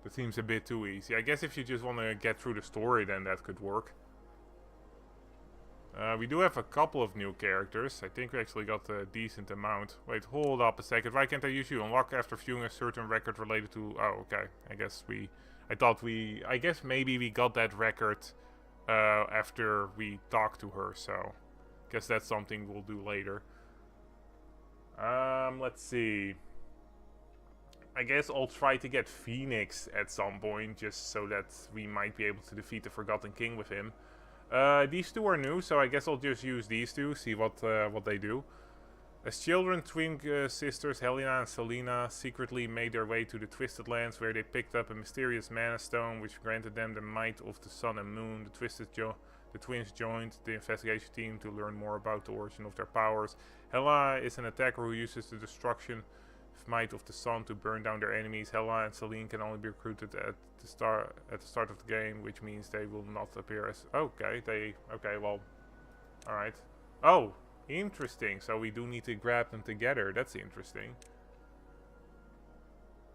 Speaker 1: That seems a bit too easy. I guess if you just want to get through the story, then that could work. We do have a couple of new characters. I think we actually got a decent amount. Wait, hold up a second. Why can't I use you? Unlock after viewing a certain record related to... Oh, okay. I guess maybe we got that record after we talked to her. So, guess that's something we'll do later. Let's see. I guess I'll try to get Phoenix at some point, just so that we might be able to defeat the Forgotten King with him. These two are new, so I guess I'll just use these two, see what they do. As children, twin sisters Helena and Selena secretly made their way to the Twisted Lands, where they picked up a mysterious mana stone which granted them the might of the sun and moon. The twins joined the investigation team to learn more about the origin of their powers. Helena is an attacker who uses the destruction might of the sun to burn down their enemies. Helena and Celine can only be recruited at the start of the game, which means they will not appear as... Okay, well... Alright. Oh, interesting. So we do need to grab them together. That's interesting.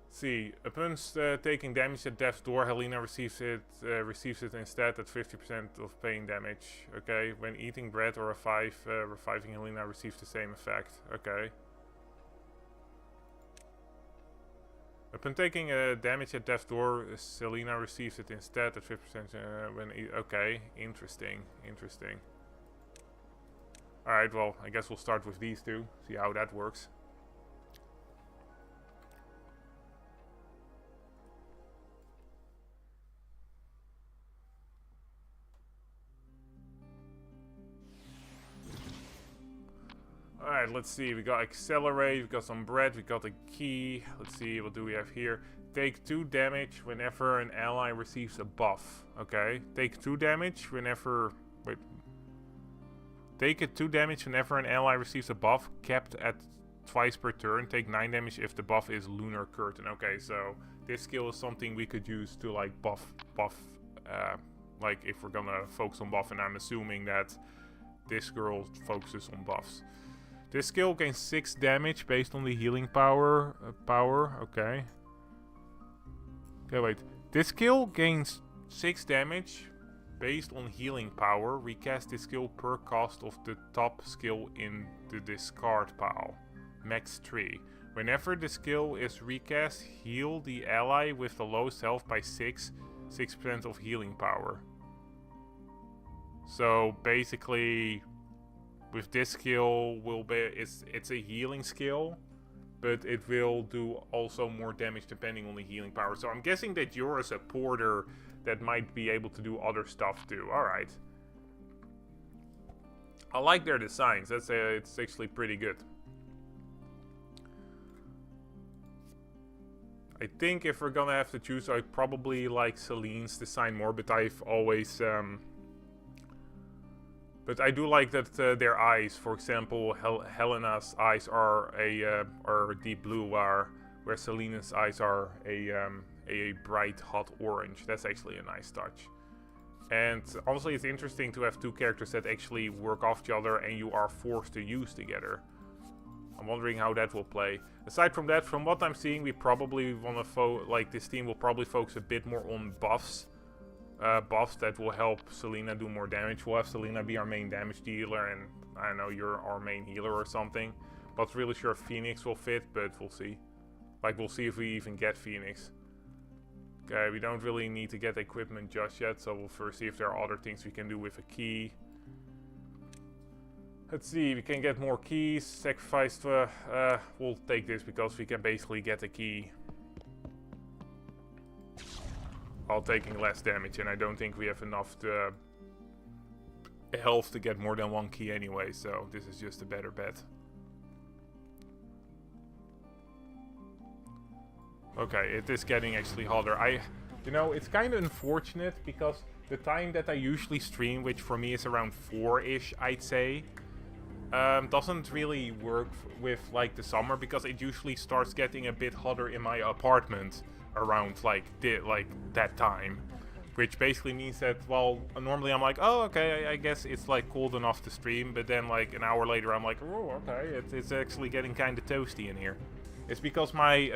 Speaker 1: See, upon taking damage at death's door, Helena receives it instead at 50% of pain damage. Okay, when eating bread or reviving Helena receives the same effect. Okay. Upon taking damage at death's door, Selena receives it instead at 50% okay, interesting. Alright, well, I guess we'll start with these two, see how that works. Alright, let's see. We got accelerate, we got some bread, we got a key. Let's see, what do we have here? Take 2 damage whenever an ally receives a buff. Okay. Take 2 damage whenever... Wait. Take 2 damage whenever an ally receives a buff, capped at twice per turn. Take 9 damage if the buff is Lunar Curtain. Okay, so this skill is something we could use to like buff, like if we're gonna focus on buff, and I'm assuming that this girl focuses on buffs. This skill gains 6 damage based on the healing power. Okay. Okay, wait. This skill gains 6 damage based on healing power. Recast this skill per cost of the top skill in the discard pile. Max 3. Whenever the skill is recast, heal the ally with the lowest health by 6% of healing power. So basically, with this skill, it's a healing skill, but it will do also more damage depending on the healing power. So I'm guessing that you're a supporter that might be able to do other stuff too. Alright. I like their designs. It's actually pretty good. I think if we're gonna have to choose, I probably like Celine's design more, but I've always... but I do like that their eyes, for example, Helena's eyes are a deep blue, where Selena's eyes are a bright hot orange. That's actually a nice touch. And honestly, it's interesting to have two characters that actually work off each other and you are forced to use together. I'm wondering how that will play. Aside from that, from what I'm seeing, we probably want to this team will probably focus a bit more on buffs. Buffs that will help Selena do more damage. We'll have Selena be our main damage dealer, and I don't know, you're our main healer or something. Not really sure if Phoenix will fit, but we'll see. Like, we'll see if we even get Phoenix. Okay, we don't really need to get equipment just yet, so we'll first see if there are other things we can do with a key. Let's see, we can get more keys. Sacrifice to... we'll take this because we can basically get a key while taking less damage, and I don't think we have enough health to get more than one key anyway, so this is just a better bet. Okay, it is getting actually hotter. You know, it's kind of unfortunate because the time that I usually stream, which for me is around 4-ish, I'd say, doesn't really work with like the summer, because it usually starts getting a bit hotter in my apartment around like that time, which basically means that, well, normally I'm like, oh, okay, I guess it's like cold enough to stream, but then like an hour later I'm like, oh, okay, it's actually getting kind of toasty in here. It's because my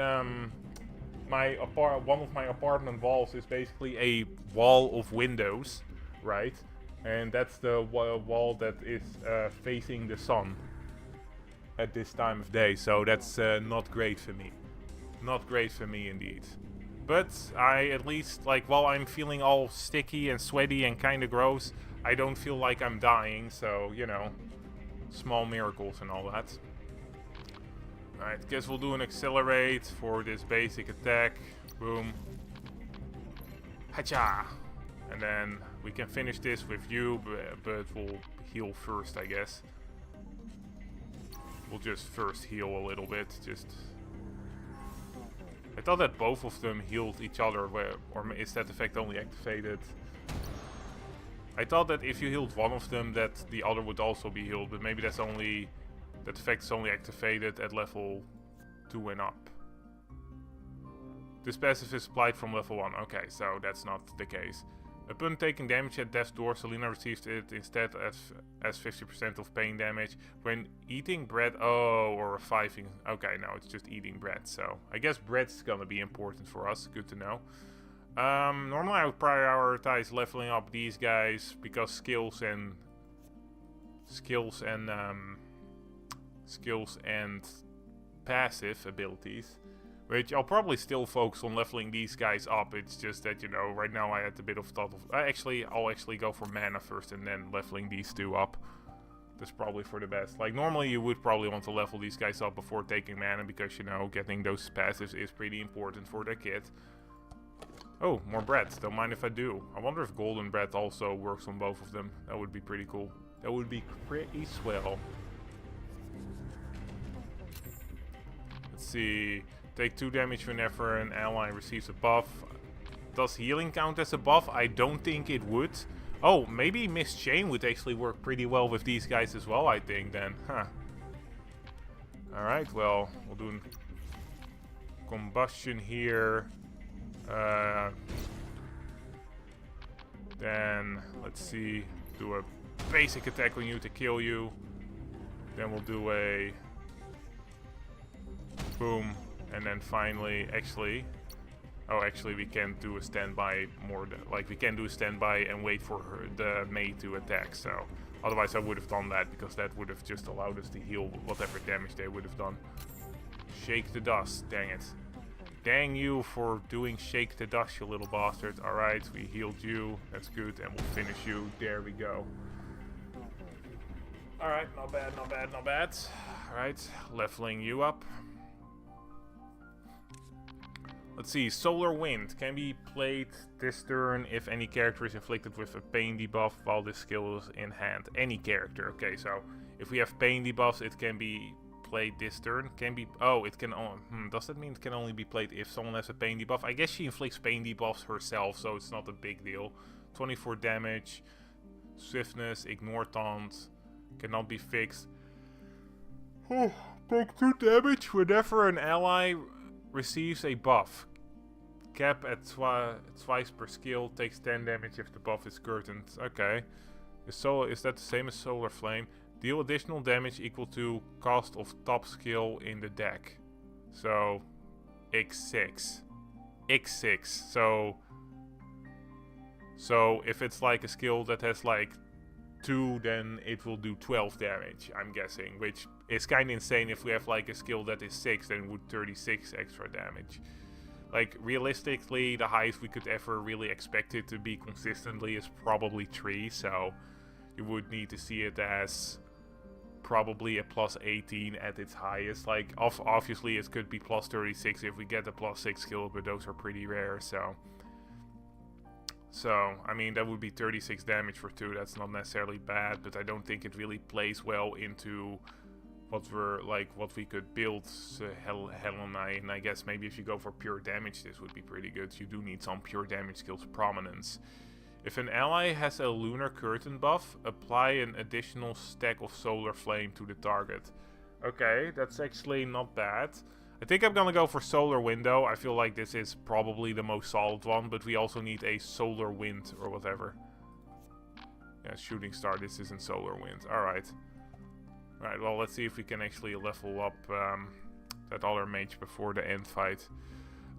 Speaker 1: one of my apartment walls is basically a wall of windows, right? And that's the wall that is facing the sun at this time of day, so that's not great for me. Not great for me indeed. But I at least, like, while I'm feeling all sticky and sweaty and kind of gross, I don't feel like I'm dying, so, you know, small miracles and all that. Alright, guess we'll do an accelerate for this basic attack. Boom. Hacha! And then we can finish this with you, but we'll heal first, I guess. We'll just first heal a little bit, just... I thought that both of them healed each other, or is that effect only activated? I thought that if you healed one of them, that the other would also be healed, but maybe that's only... That effect is only activated at level 2 and up. This passive is applied from level 1. Okay, so that's not the case. Upon taking damage at death's door, Selena receives it instead as 50% of pain damage. When eating bread... Oh, or reviving... Okay, no, it's just eating bread. So, I guess bread's gonna be important for us. Good to know. Normally I would prioritize leveling up these guys because skills and passive abilities, which I'll probably still focus on leveling these guys up. It's just that, you know, right now I had a bit of thought of... I'll actually go for mana first and then leveling these two up. That's probably for the best. Like, normally you would probably want to level these guys up before taking mana, because, you know, getting those passives is pretty important for their kit. Oh, more bread. Don't mind if I do. I wonder if golden bread also works on both of them. That would be pretty cool. That would be pretty swell. Let's see... Take 2 damage whenever an ally receives a buff. Does healing count as a buff? I don't think it would. Oh, maybe Miss Jane would actually work pretty well with these guys as well, I think, then. Huh. Alright, well, we'll do combustion here. Then, let's see, do a basic attack on you to kill you. Then we'll do a... Boom. And then finally, actually, Oh, actually, we can't do a standby like, we can't do a standby and wait for the mate to attack, so... Otherwise, I would have done that, because that would have just allowed us to heal whatever damage they would have done. Shake the dust, dang it. Dang you for doing shake the dust, you little bastard. Alright, we healed you, that's good, and we'll finish you. There we go. Alright, not bad, not bad, not bad. Alright, leveling you up. Let's see, Solar Wind can be played this turn if any character is inflicted with a pain debuff while this skill is in hand. Any character, okay, so if we have pain debuffs, it can be played this turn. Can be, oh, it can only, does that mean it can only be played if someone has a pain debuff? I guess she inflicts pain debuffs herself, so it's not a big deal. 24 damage, swiftness, ignore taunt, cannot be fixed. Oh, take 2 damage whenever an ally receives a buff. Cap at twice per skill, takes 10 damage if the buff is curtained. Okay. Is that the same as Solar Flame? Deal additional damage equal to cost of top skill in the deck. So, x6. x6. So if it's like a skill that has like 2, then it will do 12 damage, I'm guessing. Which is kind of insane. If we have like a skill that is 6, then it would 36 extra damage. Like, realistically, the highest we could ever really expect it to be consistently is probably 3, so you would need to see it as probably a plus 18 at its highest. Like, obviously it could be plus 36 if we get a plus 6 skill, but those are pretty rare, so... I mean, that would be 36 damage for 2, that's not necessarily bad, but I don't think it really plays well into... what we could build Hell Knight, and I guess maybe if you go for pure damage, this would be pretty good. You do need some pure damage skills prominence. If an ally has a Lunar Curtain buff, apply an additional stack of Solar Flame to the target. Okay, that's actually not bad. I think I'm gonna go for Solar Window. I feel like this is probably the most solid one, but we also need a Solar Wind or whatever. Yeah, Shooting Star, this isn't Solar Wind. Alright. Right, well, let's see if we can actually level up that other mage before the end fight.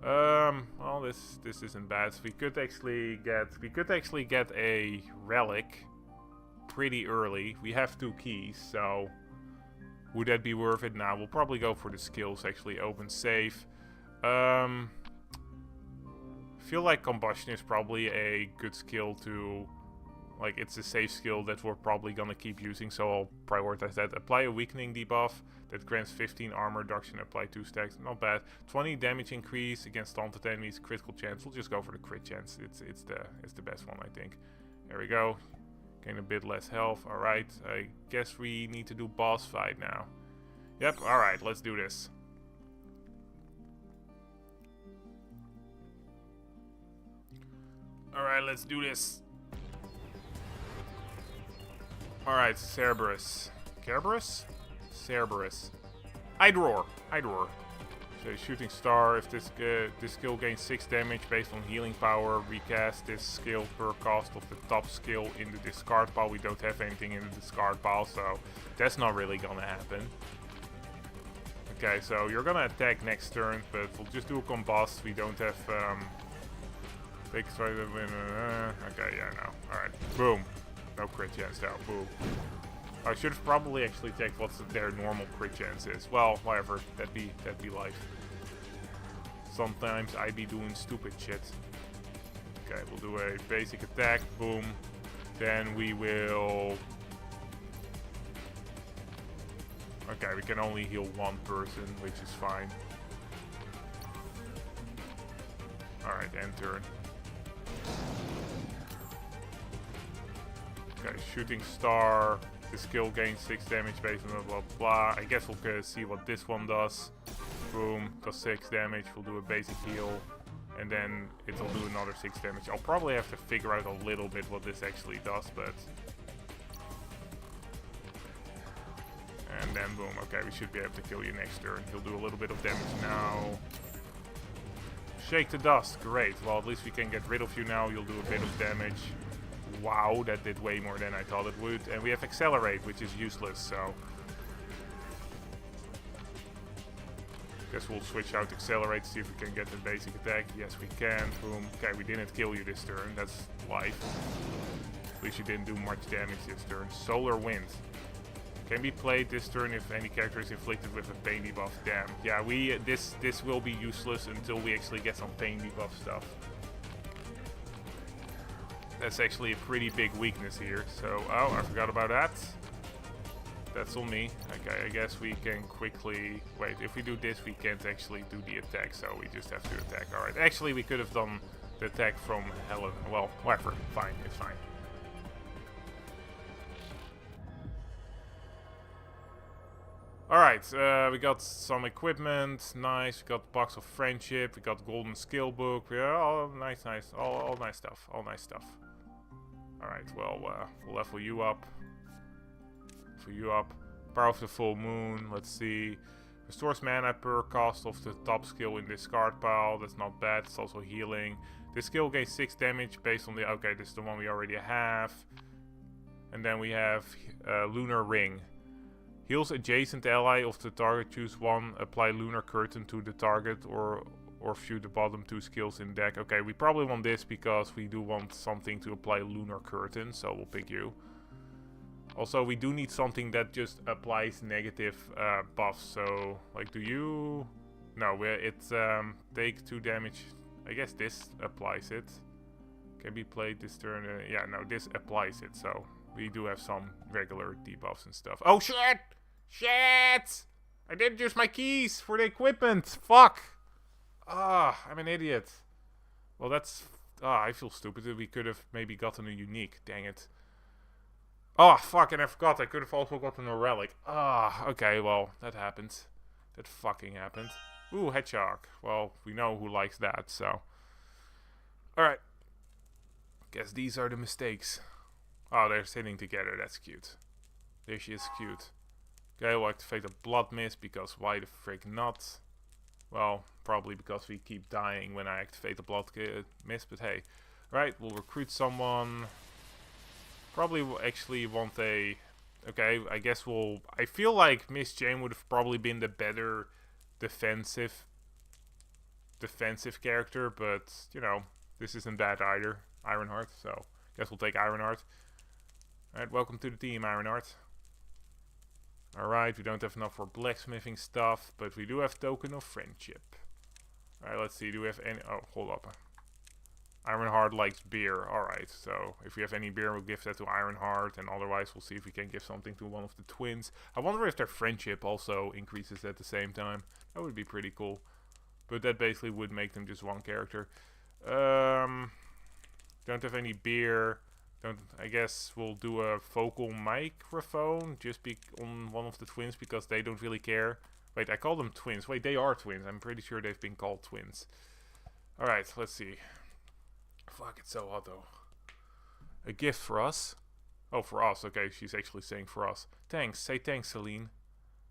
Speaker 1: Well, this isn't bad. We could actually get a relic pretty early. We have 2 keys, so would that be worth it? Now we'll probably go for the skills. Actually, open save. Feel like combustion is probably a good skill to. Like, it's a safe skill that we're probably gonna keep using, so I'll prioritize that. Apply a weakening debuff that grants 15 armor reduction. Apply 2 stacks. Not bad. 20 damage increase against taunted enemies. Critical chance. We'll just go for the crit chance. It's the best one, I think. There we go. Gain a bit less health. Alright. I guess we need to do boss fight now. Yep. Alright. Let's do this. Alright. Let's do this. Alright, Cerberus. Cerberus? Cerberus. Idror. So, Shooting Star. If this skill gains 6 damage based on healing power, recast this skill per cost of the top skill in the discard pile. We don't have anything in the discard pile, so that's not really gonna happen. Okay, so you're gonna attack next turn, but we'll just do a combust. We don't have big try to win. Okay, yeah, no. Alright. Boom. No crit chance though. Boo. I should have probably actually checked what their normal crit chance is. Well, whatever. That'd be life. Sometimes I be doing stupid shit. Okay, we'll do a basic attack. Boom. Then we will. Okay, we can only heal 1 person, which is fine. Alright, end turn. Okay, Shooting Star. The skill gains 6 damage based on blah blah blah. I guess we'll see what this one does. Boom, does 6 damage. We'll do a basic heal. And then it'll do another 6 damage. I'll probably have to figure out a little bit what this actually does, but... And then boom, okay, we should be able to kill you next turn. He'll do a little bit of damage now. Shake the dust, great. Well, at least we can get rid of you now. You'll do a bit of damage. Wow, that did way more than I thought it would. And we have Accelerate, which is useless, so... Guess we'll switch out Accelerate, see if we can get the basic attack. Yes, we can. Boom. Okay, we didn't kill you this turn. That's life. At least you didn't do much damage this turn. Solar Wind. Can be played this turn if any character is inflicted with a pain debuff. Damn. Yeah, this will be useless until we actually get some pain debuff stuff. That's actually a pretty big weakness here. So, oh, I forgot about that. That's on me. Okay, I guess we can quickly... Wait, if we do this, we can't actually do the attack, so we just have to attack. Alright, actually, we could have done the attack from Helen. Well, whatever. Fine, it's fine. Alright, we got some equipment. Nice. We got Box of Friendship. We got Golden Skill Book. Yeah, all nice. All nice stuff. All nice stuff. Alright, well, we'll level you up. Power of the Full Moon, let's see. Restores mana per cost of the top skill in discard pile. That's not bad, it's also healing. This skill gains 6 damage based on the... Okay, this is the one we already have. And then we have Lunar Ring. Heals adjacent ally of the target, choose one. Apply Lunar Curtain to the target or view the bottom 2 skills in deck. Okay, we probably want this because we do want something to apply Lunar Curtain, so we'll pick you. Also, we do need something that just applies negative buffs. So, like, do you... No, it's take 2 damage. I guess this applies it. Can be played this turn. Yeah, no, this applies it. So, we do have some regular debuffs and stuff. Oh, shit! Shit! I didn't use my keys for the equipment. Fuck! Ah, I'm an idiot. Well, that's... Ah, I feel stupid. We could have maybe gotten a unique. Dang it. Oh, fuck, and I forgot. I could have also gotten a relic. Ah, okay, well, that happened. That fucking happened. Ooh, Hedgehog. Well, we know who likes that, so. Alright. Guess these are the mistakes. Oh, they're sitting together. That's cute. There she is cute. Okay, we'll activate a Blood Mist, because why the frick not? Well, probably because we keep dying when I activate the Blood Mist, but hey. Right, we'll recruit someone... Probably will actually want a... Okay, I guess we'll... I feel like Miss Jane would have probably been the better defensive character, but, you know, this isn't bad either. Ironheart, so guess we'll take Ironheart. Alright, welcome to the team, Ironheart. Alright, we don't have enough for blacksmithing stuff, but we do have Token of Friendship. Alright, let's see, do we have any... Oh, hold up. Ironheart likes beer. Alright, so if we have any beer, we'll give that to Ironheart, and otherwise we'll see if we can give something to one of the twins. I wonder if their friendship also increases at the same time. That would be pretty cool. But that basically would make them just one character. Don't have any beer. I guess we'll do a vocal microphone just on one of the twins because they don't really care. Wait, I call them twins. Wait, they are twins. I'm pretty sure they've been called twins. Alright, let's see. Fuck, it's so hot though. A gift for us? Oh, for us. Okay, she's actually saying for us. Thanks. Say thanks, Celine.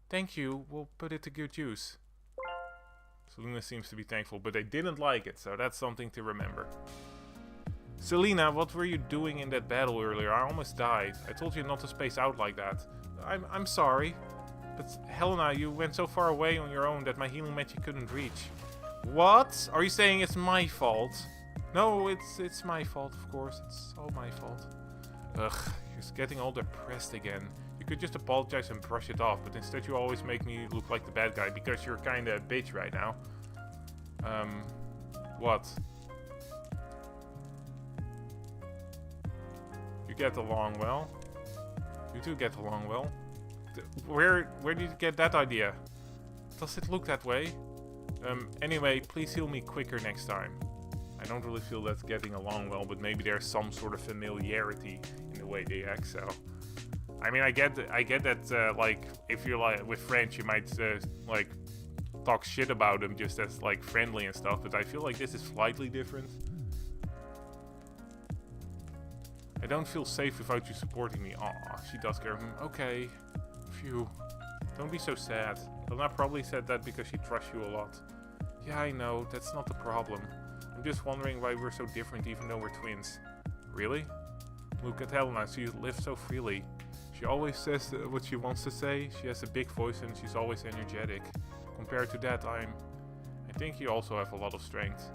Speaker 1: Thank you. We'll put it to good use. Selena seems to be thankful, but they didn't like it, so that's something to remember. Selena, what were you doing in that battle earlier? I almost died. I told you not to space out like that. I'm sorry. But Helena, you went so far away on your own that my healing magic couldn't reach. What? Are you saying it's my fault? No, it's my fault, of course. It's all my fault. Ugh, you're getting all depressed again. You could just apologize and brush it off, but instead you always make me look like the bad guy because you're kinda a bitch right now. What? You get along well. You do get along well. Where did you get that idea? Does it look that way? Anyway, please heal me quicker next time. I don't really feel that's getting along well, but maybe there's some sort of familiarity in the way they act, so... I mean, I get that, like, if you're, like, with friends, you might, like, talk shit about them just as, like, friendly and stuff, but I feel like this is slightly different. I don't feel safe without you supporting me. Aw, she does care. Okay. Phew. Don't be so sad. Lana probably said that because she trusts you a lot. Yeah, I know. That's not the problem. I'm just wondering why we're so different even though we're twins. Really? Look at Helena. She lives so freely. She always says what she wants to say. She has a big voice and she's always energetic. Compared to that, I think you also have a lot of strength.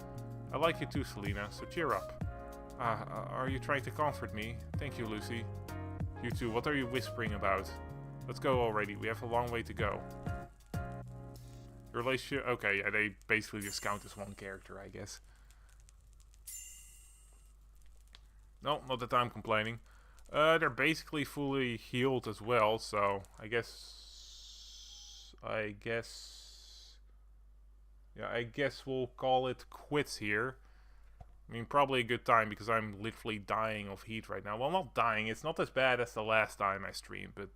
Speaker 1: I like you too, Selena, so cheer up. Are you trying to comfort me? Thank you, Lucy. You too, what are you whispering about? Let's go already, we have a long way to go. Relationship, okay, yeah, they basically just count as one character, I guess. No, not that I'm complaining. They're basically fully healed as well, so I guess we'll call it quits here. I mean, probably a good time because I'm literally dying of heat right now. Well, not dying, it's not as bad as the last time I streamed, but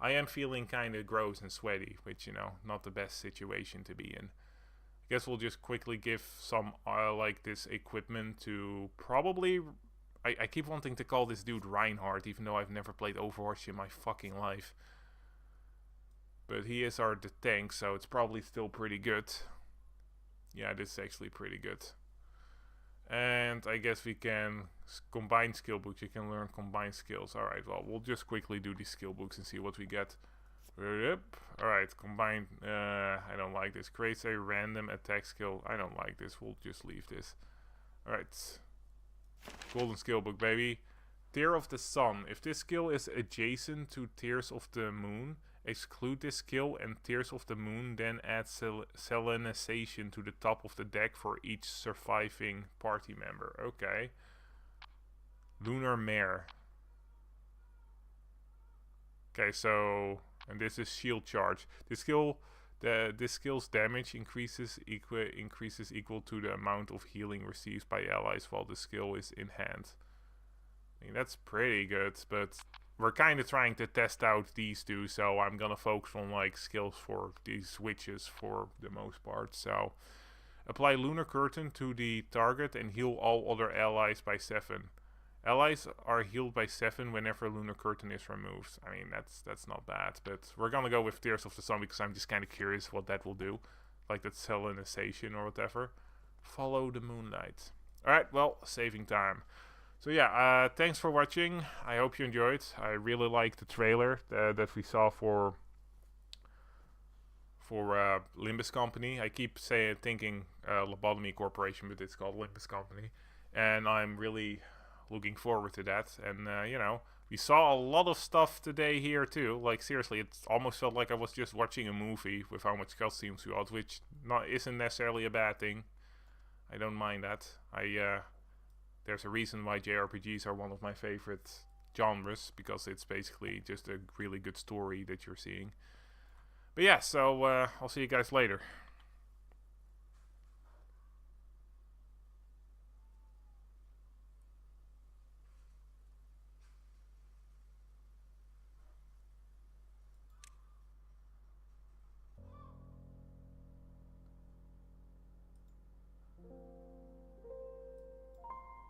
Speaker 1: I am feeling kind of gross and sweaty, which, you know, not the best situation to be in. I guess we'll just quickly give some, like, this equipment to probably... I keep wanting to call this dude Reinhardt, even though I've never played Overwatch in my fucking life. But he is the tank, so it's probably still pretty good. Yeah, this is actually pretty good. And I guess we can combine skill books. You can learn combined skills. Alright, well, we'll just quickly do these skill books and see what we get. Alright, combined. I don't like this. Creates a random attack skill. I don't like this. We'll just leave this. Alright. Golden skill book, baby. Tear of the Sun. If this skill is adjacent to Tears of the Moon, exclude this skill, and Tears of the Moon then add selenization to the top of the deck for each surviving party member. Okay. Lunar Mare. Okay, so... And this is shield charge. This skill... This skill's damage increases equal to the amount of healing received by allies while the skill is in hand. I mean, that's pretty good, but we're kind of trying to test out these two, so I'm gonna focus on like skills for these witches for the most part. So, apply Lunar Curtain to the target and heal all other allies by 7. Allies are healed by 7 whenever Lunar Curtain is removed. I mean, that's not bad, but we're gonna go with Tears of the Sun because I'm just kind of curious what that will do. Like that selenization or whatever. Follow the moonlight. Alright, well, saving time. So yeah, thanks for watching. I hope you enjoyed. I really liked the trailer that we saw for Limbus Company. I keep thinking Lobotomy Corporation, but it's called Limbus Company. And I'm really... looking forward to that, and you know, we saw a lot of stuff today here too. Like seriously, it almost felt like I was just watching a movie with how much cutscenes we had, which isn't necessarily a bad thing. I don't mind that. There's a reason why JRPGs are one of my favorite genres, because it's basically just a really good story that you're seeing. But yeah, so I'll see you guys later.